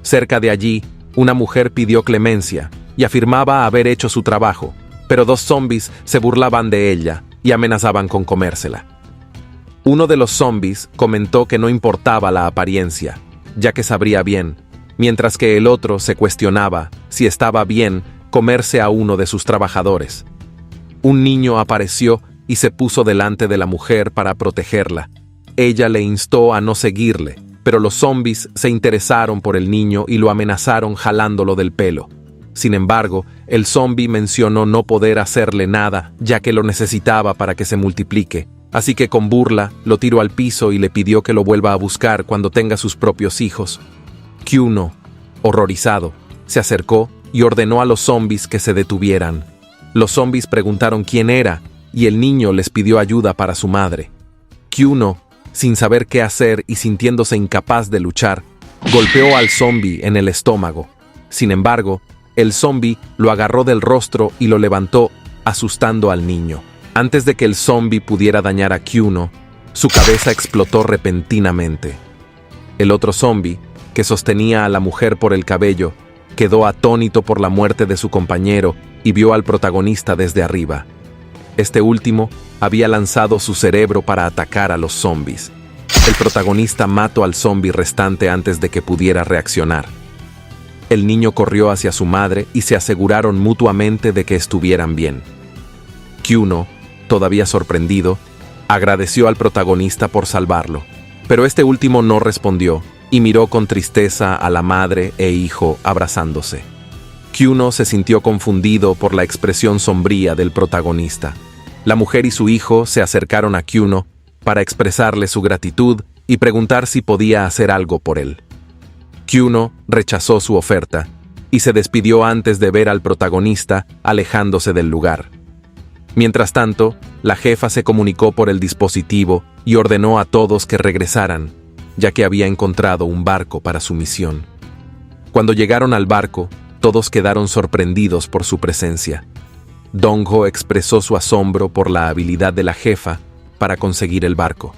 Cerca de allí, Una mujer pidió clemencia y afirmaba haber hecho su trabajo, pero 2 zombies se burlaban de ella y amenazaban con comérsela. Uno de los zombies comentó que no importaba la apariencia, ya que sabría bien, mientras que el otro se cuestionaba si estaba bien comerse a uno de sus trabajadores. Un niño apareció y se puso delante de la mujer para protegerla. Ella le instó a no seguirle, pero los zombies se interesaron por el niño y lo amenazaron jalándolo del pelo. Sin embargo, el zombie mencionó no poder hacerle nada, ya que lo necesitaba para que se multiplique. Así que con burla, lo tiró al piso y le pidió que lo vuelva a buscar cuando tenga sus propios hijos. Q1, horrorizado, se acercó y ordenó a los zombies que se detuvieran. Los zombies preguntaron quién era y el niño les pidió ayuda para su madre. Q1, sin saber qué hacer y sintiéndose incapaz de luchar, golpeó al zombie en el estómago. Sin embargo, el zombie lo agarró del rostro y lo levantó, asustando al niño. Antes de que el zombie pudiera dañar a Q1, su cabeza explotó repentinamente. El otro zombie, que sostenía a la mujer por el cabello, quedó atónito por la muerte de su compañero y vio al protagonista desde arriba. Este último había lanzado su cerebro para atacar a los zombies. El protagonista mató al zombie restante antes de que pudiera reaccionar. El niño corrió hacia su madre y se aseguraron mutuamente de que estuvieran bien. Q1, todavía sorprendido, agradeció al protagonista por salvarlo, pero este último no respondió y miró con tristeza a la madre e hijo abrazándose. Q1 se sintió confundido por la expresión sombría del protagonista. La mujer y su hijo se acercaron a Q1 para expresarle su gratitud y preguntar si podía hacer algo por él. Q1 rechazó su oferta y se despidió antes de ver al protagonista alejándose del lugar. Mientras tanto, la jefa se comunicó por el dispositivo y ordenó a todos que regresaran, ya que había encontrado un barco para su misión. Cuando llegaron al barco, todos quedaron sorprendidos por su presencia. Dong-ho expresó su asombro por la habilidad de la jefa para conseguir el barco,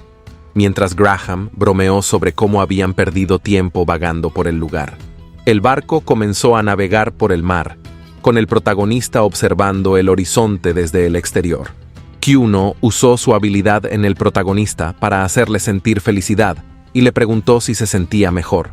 mientras Graham bromeó sobre cómo habían perdido tiempo vagando por el lugar. El barco comenzó a navegar por el mar, con el protagonista observando el horizonte desde el exterior. Q1 usó su habilidad en el protagonista para hacerle sentir felicidad y le preguntó si se sentía mejor.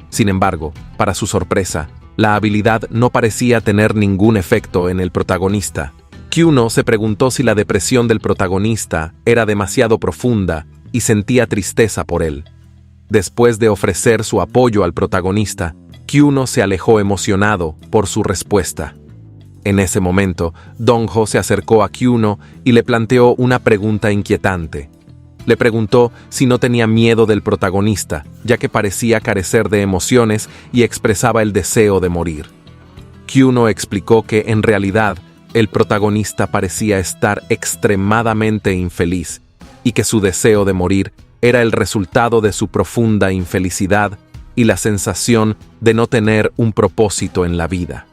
Sin embargo, para su sorpresa, la habilidad no parecía tener ningún efecto en el protagonista. Q1 se preguntó si la depresión del protagonista era demasiado profunda y sentía tristeza por él. Después de ofrecer su apoyo al protagonista, Q1 se alejó emocionado por su respuesta. En ese momento, Dong-ho se acercó a Q1 y le planteó una pregunta inquietante. Le preguntó si no tenía miedo del protagonista, ya que parecía carecer de emociones y expresaba el deseo de morir. Q1 explicó que, en realidad, el protagonista parecía estar extremadamente infeliz y que su deseo de morir era el resultado de su profunda infelicidad y la sensación de no tener un propósito en la vida.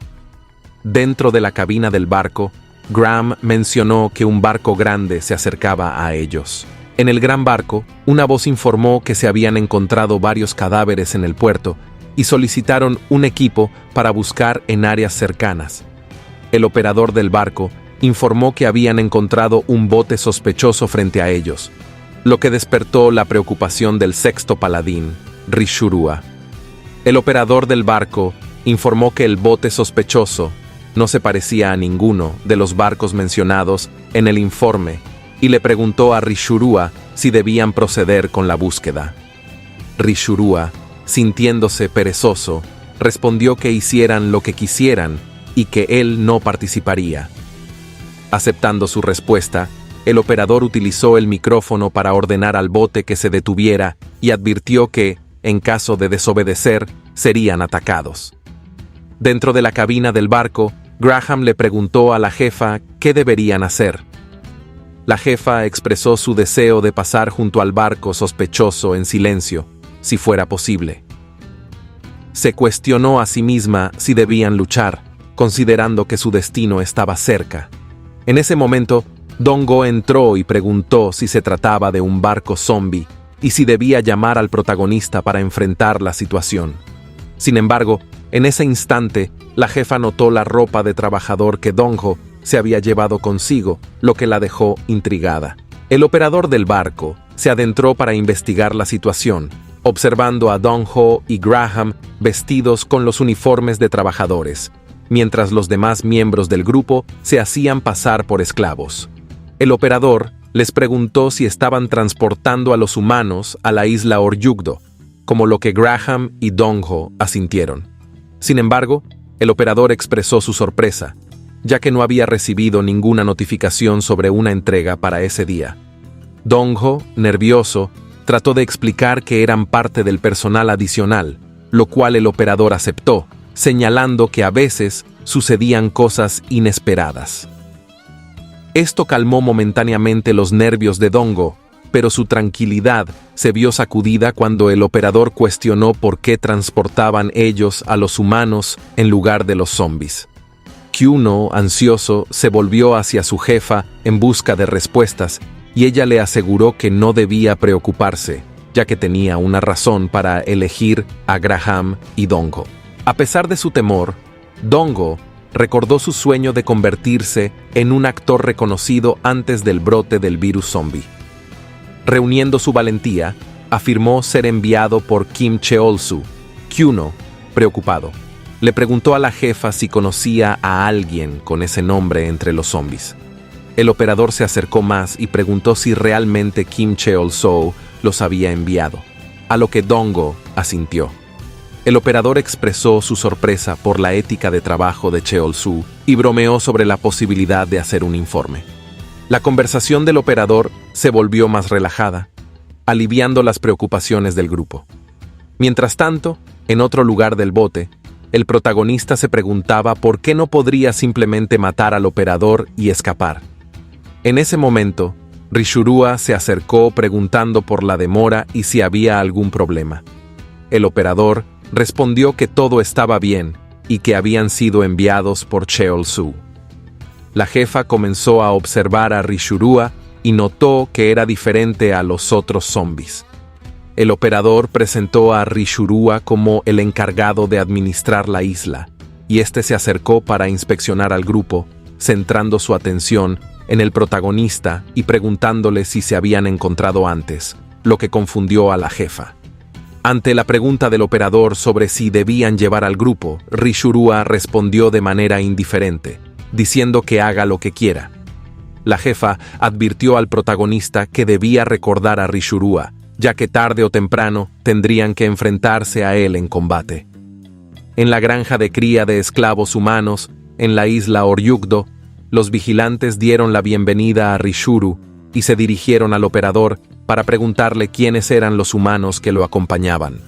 Dentro de la cabina del barco, Graham mencionó que un barco grande se acercaba a ellos. En el gran barco, una voz informó que se habían encontrado varios cadáveres en el puerto y solicitaron un equipo para buscar en áreas cercanas. El operador del barco informó que habían encontrado un bote sospechoso frente a ellos, lo que despertó la preocupación del sexto paladín, Rishurua. El operador del barco informó que el bote sospechoso no se parecía a ninguno de los barcos mencionados en el informe y le preguntó a Rishurua si debían proceder con la búsqueda. Rishurua, sintiéndose perezoso, respondió que hicieran lo que quisieran y que él no participaría. Aceptando su respuesta, el operador utilizó el micrófono para ordenar al bote que se detuviera y advirtió que, en caso de desobedecer, serían atacados. Dentro de la cabina del barco, Graham le preguntó a la jefa qué deberían hacer. La jefa expresó su deseo de pasar junto al barco sospechoso en silencio, si fuera posible. Se cuestionó a sí misma si debían luchar, considerando que su destino estaba cerca. En ese momento, Dong-ho entró y preguntó si se trataba de un barco zombie y si debía llamar al protagonista para enfrentar la situación. Sin embargo, En ese instante, la jefa notó la ropa de trabajador que Dong-ho se había llevado consigo, lo que la dejó intrigada. El operador del barco se adentró para investigar la situación, observando a Dong-ho y Graham vestidos con los uniformes de trabajadores, mientras los demás miembros del grupo se hacían pasar por esclavos. El operador les preguntó si estaban transportando a los humanos a la isla Oryugdo, como lo que Graham y Dong-ho asintieron. Sin embargo, el operador expresó su sorpresa, ya que no había recibido ninguna notificación sobre una entrega para ese día. Dong-ho, nervioso, trató de explicar que eran parte del personal adicional, lo cual el operador aceptó, señalando que a veces sucedían cosas inesperadas. Esto calmó momentáneamente los nervios de Dong-ho, pero su tranquilidad se vio sacudida cuando el operador cuestionó por qué transportaban ellos a los humanos en lugar de los zombies. Kyuno, ansioso, se volvió hacia su jefa en busca de respuestas y ella le aseguró que no debía preocuparse, ya que tenía una razón para elegir a Graham y Dong-ho. A pesar de su temor, Dong-ho recordó su sueño de convertirse en un actor reconocido antes del brote del virus zombie. Reuniendo su valentía, afirmó ser enviado por Kim Cheol-soo. Kyuno, preocupado, le preguntó a la jefa si conocía a alguien con ese nombre entre los zombies. El operador se acercó más y preguntó si realmente Kim Cheol-soo los había enviado, a lo que Dong-ho asintió. El operador expresó su sorpresa por la ética de trabajo de Cheol-soo y bromeó sobre la posibilidad de hacer un informe. La conversación del operador se volvió más relajada, aliviando las preocupaciones del grupo. Mientras tanto, en otro lugar del bote, el protagonista se preguntaba por qué no podría simplemente matar al operador y escapar. En ese momento, Rishurua se acercó preguntando por la demora y si había algún problema. El operador respondió que todo estaba bien y que habían sido enviados por Cheol-soo. La jefa comenzó a observar a Rishurua y notó que era diferente a los otros zombies. El operador presentó a Rishurua como el encargado de administrar la isla, y este se acercó para inspeccionar al grupo, centrando su atención en el protagonista y preguntándole si se habían encontrado antes, lo que confundió a la jefa. Ante la pregunta del operador sobre si debían llevar al grupo, Rishurua respondió de manera indiferente, diciendo que haga lo que quiera. La jefa advirtió al protagonista que debía recordar a Rishurua, ya que tarde o temprano tendrían que enfrentarse a él en combate. En la granja de cría de esclavos humanos, en la isla Oryugdo, los vigilantes dieron la bienvenida a Rishuru y se dirigieron al operador para preguntarle quiénes eran los humanos que lo acompañaban.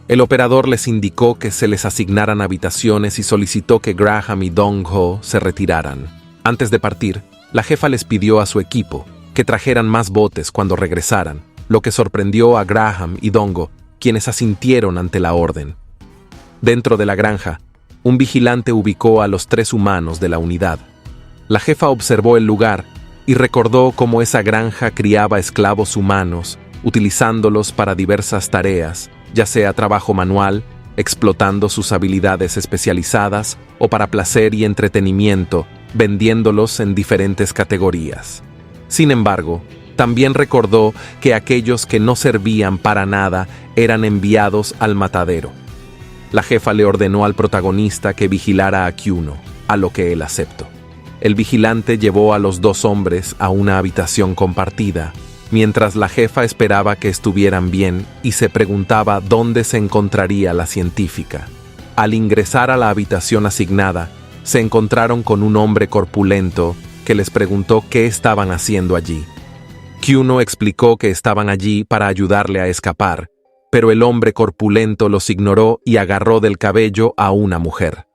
El operador les indicó que se les asignaran habitaciones y solicitó que Graham y Dong-ho se retiraran. Antes de partir, la jefa les pidió a su equipo que trajeran más botes cuando regresaran, lo que sorprendió a Graham y Dong-ho, quienes asintieron ante la orden. Dentro de la granja, un vigilante ubicó a los 3 humanos de la unidad. La jefa observó el lugar y recordó cómo esa granja criaba esclavos humanos, utilizándolos para diversas tareas, ya sea trabajo manual, explotando sus habilidades especializadas, o para placer y entretenimiento, vendiéndolos en diferentes categorías. Sin embargo, también recordó que aquellos que no servían para nada eran enviados al matadero. La jefa le ordenó al protagonista que vigilara a Kyuno, a lo que él aceptó. El vigilante llevó a los 2 hombres a una habitación compartida, mientras la jefa esperaba que estuvieran bien y se preguntaba dónde se encontraría la científica. Al ingresar a la habitación asignada, se encontraron con un hombre corpulento que les preguntó qué estaban haciendo allí. Kyuno explicó que estaban allí para ayudarle a escapar, pero el hombre corpulento los ignoró y agarró del cabello a una mujer.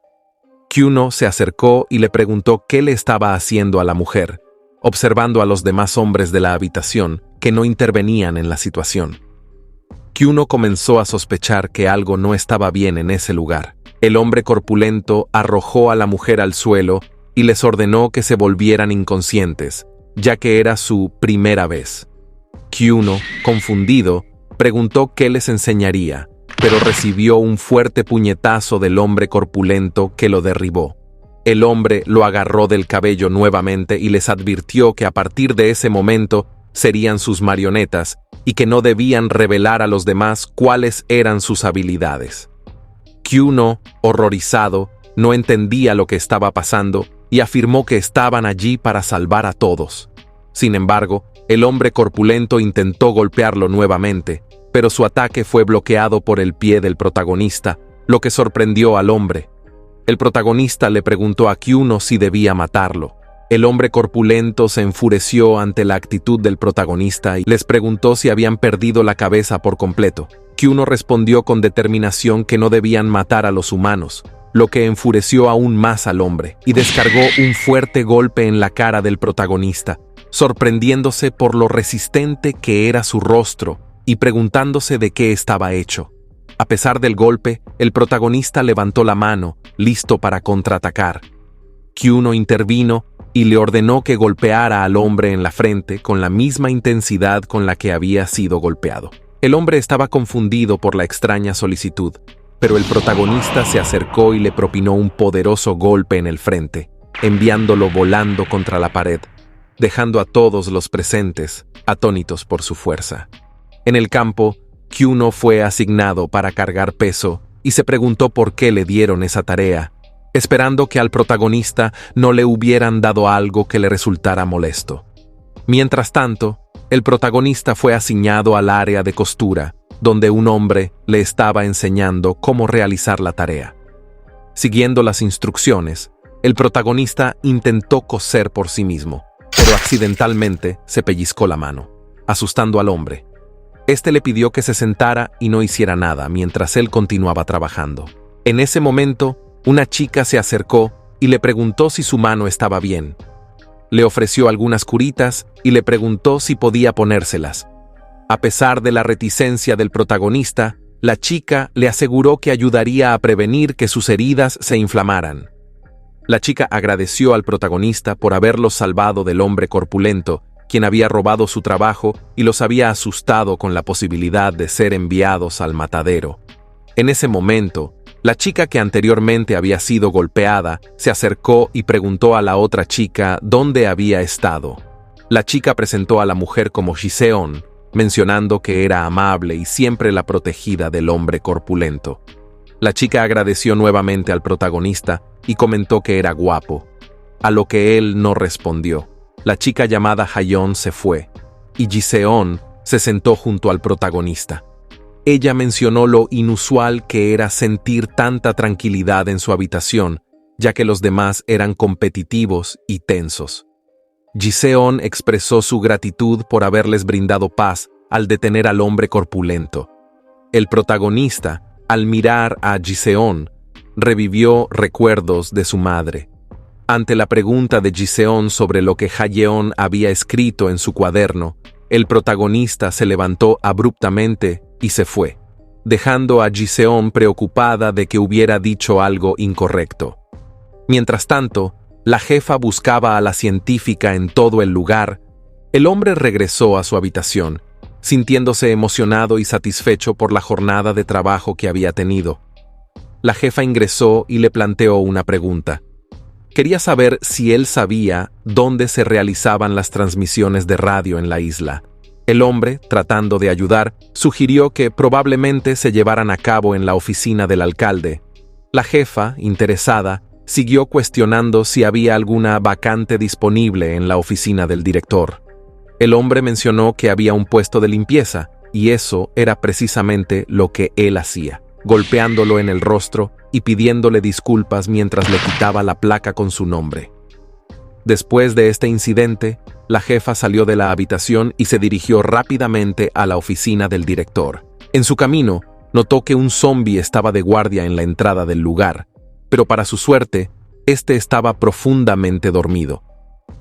Kyuno se acercó y le preguntó qué le estaba haciendo a la mujer, observando a los demás hombres de la habitación que no intervenían en la situación. Kyuno comenzó a sospechar que algo no estaba bien en ese lugar. El hombre corpulento arrojó a la mujer al suelo y les ordenó que se volvieran inconscientes, ya que era su primera vez. Kyuno, confundido, preguntó qué les enseñaría, pero recibió un fuerte puñetazo del hombre corpulento que lo derribó. El hombre lo agarró del cabello nuevamente y les advirtió que a partir de ese momento serían sus marionetas y que no debían revelar a los demás cuáles eran sus habilidades. Kyuno, horrorizado, no entendía lo que estaba pasando y afirmó que estaban allí para salvar a todos. Sin embargo, el hombre corpulento intentó golpearlo nuevamente, pero su ataque fue bloqueado por el pie del protagonista, lo que sorprendió al hombre. El protagonista le preguntó a Kyuno si debía matarlo. El hombre corpulento se enfureció ante la actitud del protagonista y les preguntó si habían perdido la cabeza por completo. Kyuno respondió con determinación que no debían matar a los humanos, lo que enfureció aún más al hombre, y descargó un fuerte golpe en la cara del protagonista, sorprendiéndose por lo resistente que era su rostro y preguntándose de qué estaba hecho. A pesar del golpe, el protagonista levantó la mano, listo para contraatacar. Kyuno intervino y le ordenó que golpeara al hombre en la frente con la misma intensidad con la que había sido golpeado. El hombre estaba confundido por la extraña solicitud, pero el protagonista se acercó y le propinó un poderoso golpe en el frente, enviándolo volando contra la pared, dejando a todos los presentes atónitos por su fuerza. En el campo, Kyuno fue asignado para cargar peso y se preguntó por qué le dieron esa tarea, esperando que al protagonista no le hubieran dado algo que le resultara molesto. Mientras tanto, el protagonista fue asignado al área de costura, donde un hombre le estaba enseñando cómo realizar la tarea. Siguiendo las instrucciones, el protagonista intentó coser por sí mismo, pero accidentalmente se pellizcó la mano, asustando al hombre. Este le pidió que se sentara y no hiciera nada mientras él continuaba trabajando. En ese momento, una chica se acercó y le preguntó si su mano estaba bien. Le ofreció algunas curitas y le preguntó si podía ponérselas. A pesar de la reticencia del protagonista, la chica le aseguró que ayudaría a prevenir que sus heridas se inflamaran. La chica agradeció al protagonista por haberlos salvado del hombre corpulento, quien había robado su trabajo y los había asustado con la posibilidad de ser enviados al matadero. En ese momento, la chica que anteriormente había sido golpeada se acercó y preguntó a la otra chica dónde había estado. La chica presentó a la mujer como Jiseon, mencionando que era amable y siempre la protegida del hombre corpulento. La chica agradeció nuevamente al protagonista y comentó que era guapo, a lo que él no respondió. La chica llamada Hayeon se fue, y Jiseon se sentó junto al protagonista. Ella mencionó lo inusual que era sentir tanta tranquilidad en su habitación, ya que los demás eran competitivos y tensos. Jiseon expresó su gratitud por haberles brindado paz al detener al hombre corpulento. El protagonista, al mirar a Jiseon, revivió recuerdos de su madre. Ante la pregunta de Jiseon sobre lo que Hayeon había escrito en su cuaderno, el protagonista se levantó abruptamente y se fue, dejando a Jiseon preocupada de que hubiera dicho algo incorrecto. Mientras tanto, la jefa buscaba a la científica en todo el lugar. El hombre regresó a su habitación, sintiéndose emocionado y satisfecho por la jornada de trabajo que había tenido. La jefa ingresó y le planteó una pregunta. Quería saber si él sabía dónde se realizaban las transmisiones de radio en la isla. El hombre, tratando de ayudar, sugirió que probablemente se llevaran a cabo en la oficina del alcalde. La jefa, interesada, siguió cuestionando si había alguna vacante disponible en la oficina del director. El hombre mencionó que había un puesto de limpieza, y eso era precisamente lo que él hacía, golpeándolo en el rostro y pidiéndole disculpas mientras le quitaba la placa con su nombre. Después de este incidente, la jefa salió de la habitación y se dirigió rápidamente a la oficina del director. En su camino, notó que un zombi estaba de guardia en la entrada del lugar, pero para su suerte, este estaba profundamente dormido.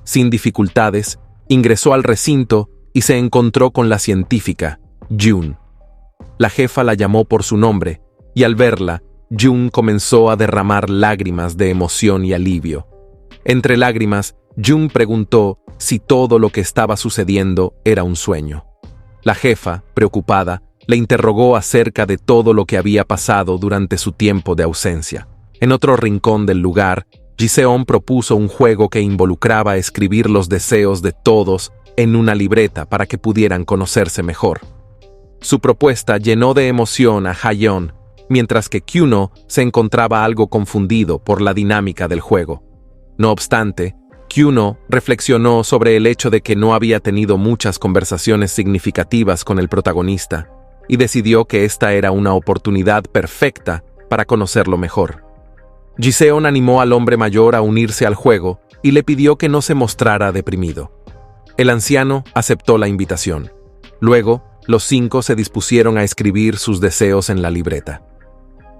Sin dificultades, ingresó al recinto y se encontró con la científica, Jun. La jefa la llamó por su nombre, y al verla, Jun comenzó a derramar lágrimas de emoción y alivio. Entre lágrimas, Jun preguntó si todo lo que estaba sucediendo era un sueño. La jefa, preocupada, le interrogó acerca de todo lo que había pasado durante su tiempo de ausencia. En otro rincón del lugar, Ji-seon propuso un juego que involucraba escribir los deseos de todos en una libreta para que pudieran conocerse mejor. Su propuesta llenó de emoción a Ha-yeon, mientras que Kyuno se encontraba algo confundido por la dinámica del juego. No obstante, Kyuno reflexionó sobre el hecho de que no había tenido muchas conversaciones significativas con el protagonista y decidió que esta era una oportunidad perfecta para conocerlo mejor. Ji-seon animó al hombre mayor a unirse al juego y le pidió que no se mostrara deprimido. El anciano aceptó la invitación. Luego, los 5 se dispusieron a escribir sus deseos en la libreta.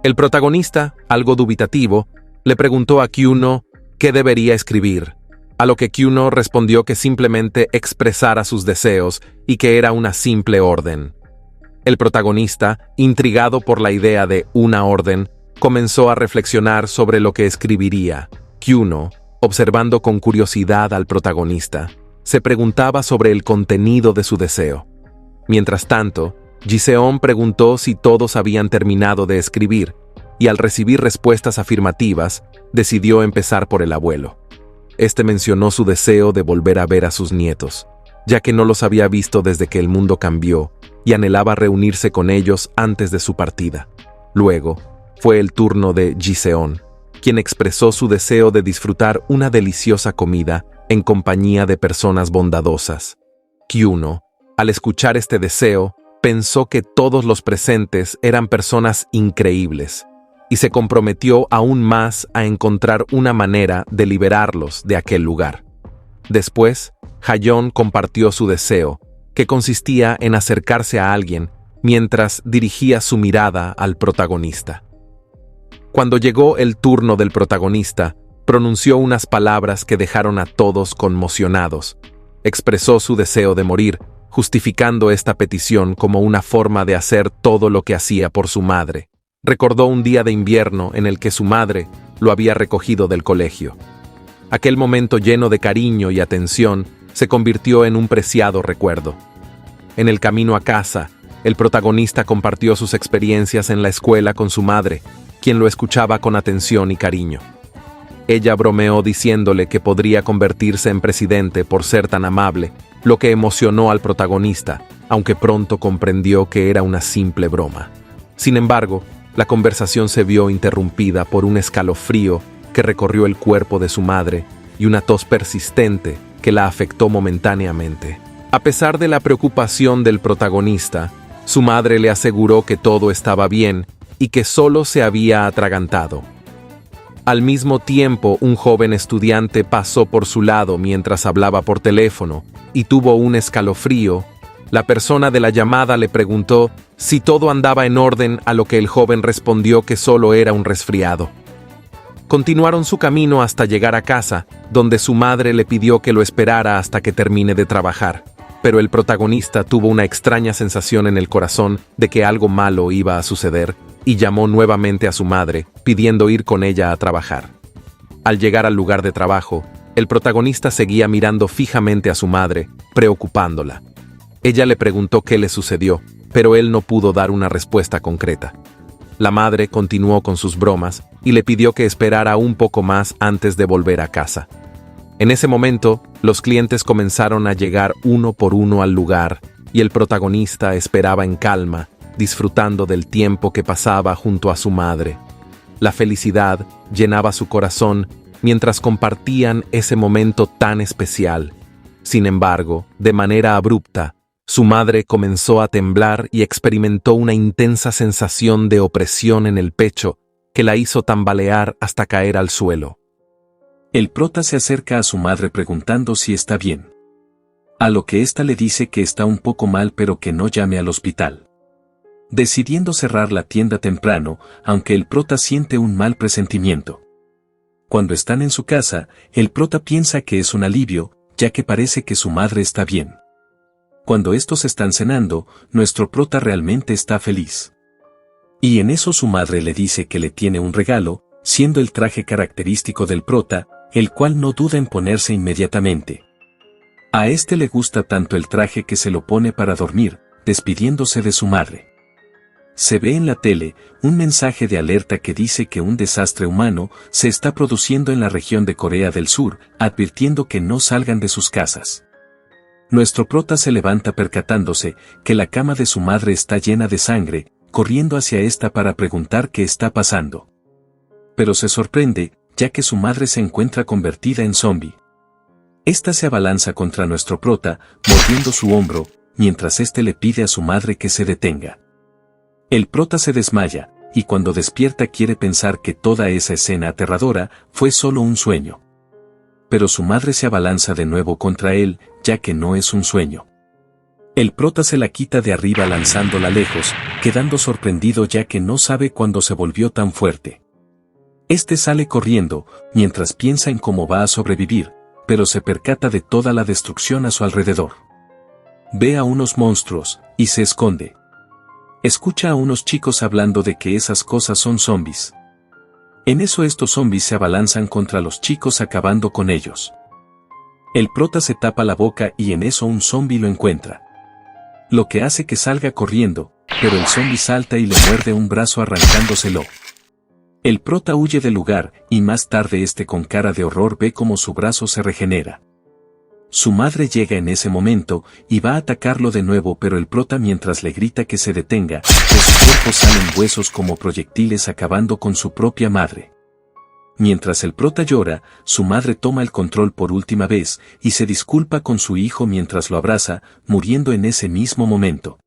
El protagonista, algo dubitativo, le preguntó a Kyuno qué debería escribir, a lo que Kyuno respondió que simplemente expresara sus deseos y que era una simple orden. El protagonista, intrigado por la idea de una orden, comenzó a reflexionar sobre lo que escribiría. Kyuno, observando con curiosidad al protagonista, se preguntaba sobre el contenido de su deseo. Mientras tanto, Ji-seon preguntó si todos habían terminado de escribir, y al recibir respuestas afirmativas, decidió empezar por el abuelo. Este mencionó su deseo de volver a ver a sus nietos, ya que no los había visto desde que el mundo cambió, y anhelaba reunirse con ellos antes de su partida. Luego, fue el turno de Ji-seon, quien expresó su deseo de disfrutar una deliciosa comida en compañía de personas bondadosas. Kyuno, al escuchar este deseo, pensó que todos los presentes eran personas increíbles, y se comprometió aún más a encontrar una manera de liberarlos de aquel lugar. Después, Ha-yeon compartió su deseo, que consistía en acercarse a alguien mientras dirigía su mirada al protagonista. Cuando llegó el turno del protagonista, pronunció unas palabras que dejaron a todos conmocionados. Expresó su deseo de morir, justificando esta petición como una forma de hacer todo lo que hacía por su madre. Recordó un día de invierno en el que su madre lo había recogido del colegio. Aquel momento lleno de cariño y atención se convirtió en un preciado recuerdo. En el camino a casa, el protagonista compartió sus experiencias en la escuela con su madre, quien lo escuchaba con atención y cariño. Ella bromeó diciéndole que podría convertirse en presidente por ser tan amable, lo que emocionó al protagonista, aunque pronto comprendió que era una simple broma. Sin embargo, la conversación se vio interrumpida por un escalofrío que recorrió el cuerpo de su madre y una tos persistente que la afectó momentáneamente. A pesar de la preocupación del protagonista, su madre le aseguró que todo estaba bien y que solo se había atragantado. Al mismo tiempo, un joven estudiante pasó por su lado mientras hablaba por teléfono y tuvo un escalofrío. La persona de la llamada le preguntó si todo andaba en orden, a lo que el joven respondió que solo era un resfriado. Continuaron su camino hasta llegar a casa, donde su madre le pidió que lo esperara hasta que termine de trabajar, pero el protagonista tuvo una extraña sensación en el corazón de que algo malo iba a suceder y llamó nuevamente a su madre, pidiendo ir con ella a trabajar. Al llegar al lugar de trabajo, el protagonista seguía mirando fijamente a su madre, preocupándola. Ella le preguntó qué le sucedió, pero él no pudo dar una respuesta concreta. La madre continuó con sus bromas y le pidió que esperara un poco más antes de volver a casa. En ese momento, los clientes comenzaron a llegar uno por uno al lugar y el protagonista esperaba en calma, disfrutando del tiempo que pasaba junto a su madre. La felicidad llenaba su corazón mientras compartían ese momento tan especial. Sin embargo, de manera abrupta, su madre comenzó a temblar y experimentó una intensa sensación de opresión en el pecho que la hizo tambalear hasta caer al suelo. El prota se acerca a su madre preguntando si está bien. A lo que ésta le dice que está un poco mal pero que no llame al hospital. Decidiendo cerrar la tienda temprano, aunque el prota siente un mal presentimiento. Cuando están en su casa, el prota piensa que es un alivio, ya que parece que su madre está bien. Cuando estos están cenando, nuestro prota realmente está feliz. Y en eso su madre le dice que le tiene un regalo, siendo el traje característico del prota, el cual no duda en ponerse inmediatamente. A este le gusta tanto el traje que se lo pone para dormir, despidiéndose de su madre. Se ve en la tele un mensaje de alerta que dice que un desastre humano se está produciendo en la región de Corea del Sur, advirtiendo que no salgan de sus casas. Nuestro prota se levanta percatándose que la cama de su madre está llena de sangre, corriendo hacia esta para preguntar qué está pasando. Pero se sorprende, ya que su madre se encuentra convertida en zombie. Esta se abalanza contra nuestro prota, mordiendo su hombro, mientras éste le pide a su madre que se detenga. El prota se desmaya, y cuando despierta quiere pensar que toda esa escena aterradora fue solo un sueño. Pero su madre se abalanza de nuevo contra él, ya que no es un sueño. El prota se la quita de arriba lanzándola lejos, quedando sorprendido ya que no sabe cuándo se volvió tan fuerte. Este sale corriendo, mientras piensa en cómo va a sobrevivir, pero se percata de toda la destrucción a su alrededor. Ve a unos monstruos, y se esconde. Escucha a unos chicos hablando de que esas cosas son zombies. En eso estos zombies se abalanzan contra los chicos acabando con ellos. El prota se tapa la boca y en eso un zombie lo encuentra. Lo que hace que salga corriendo, pero el zombie salta y le muerde un brazo arrancándoselo. El prota huye del lugar y más tarde con cara de horror ve cómo su brazo se regenera. Su madre llega en ese momento y va a atacarlo de nuevo, pero el prota mientras le grita que se detenga, de su cuerpo salen huesos como proyectiles acabando con su propia madre. Mientras el prota llora, su madre toma el control por última vez y se disculpa con su hijo mientras lo abraza, muriendo en ese mismo momento.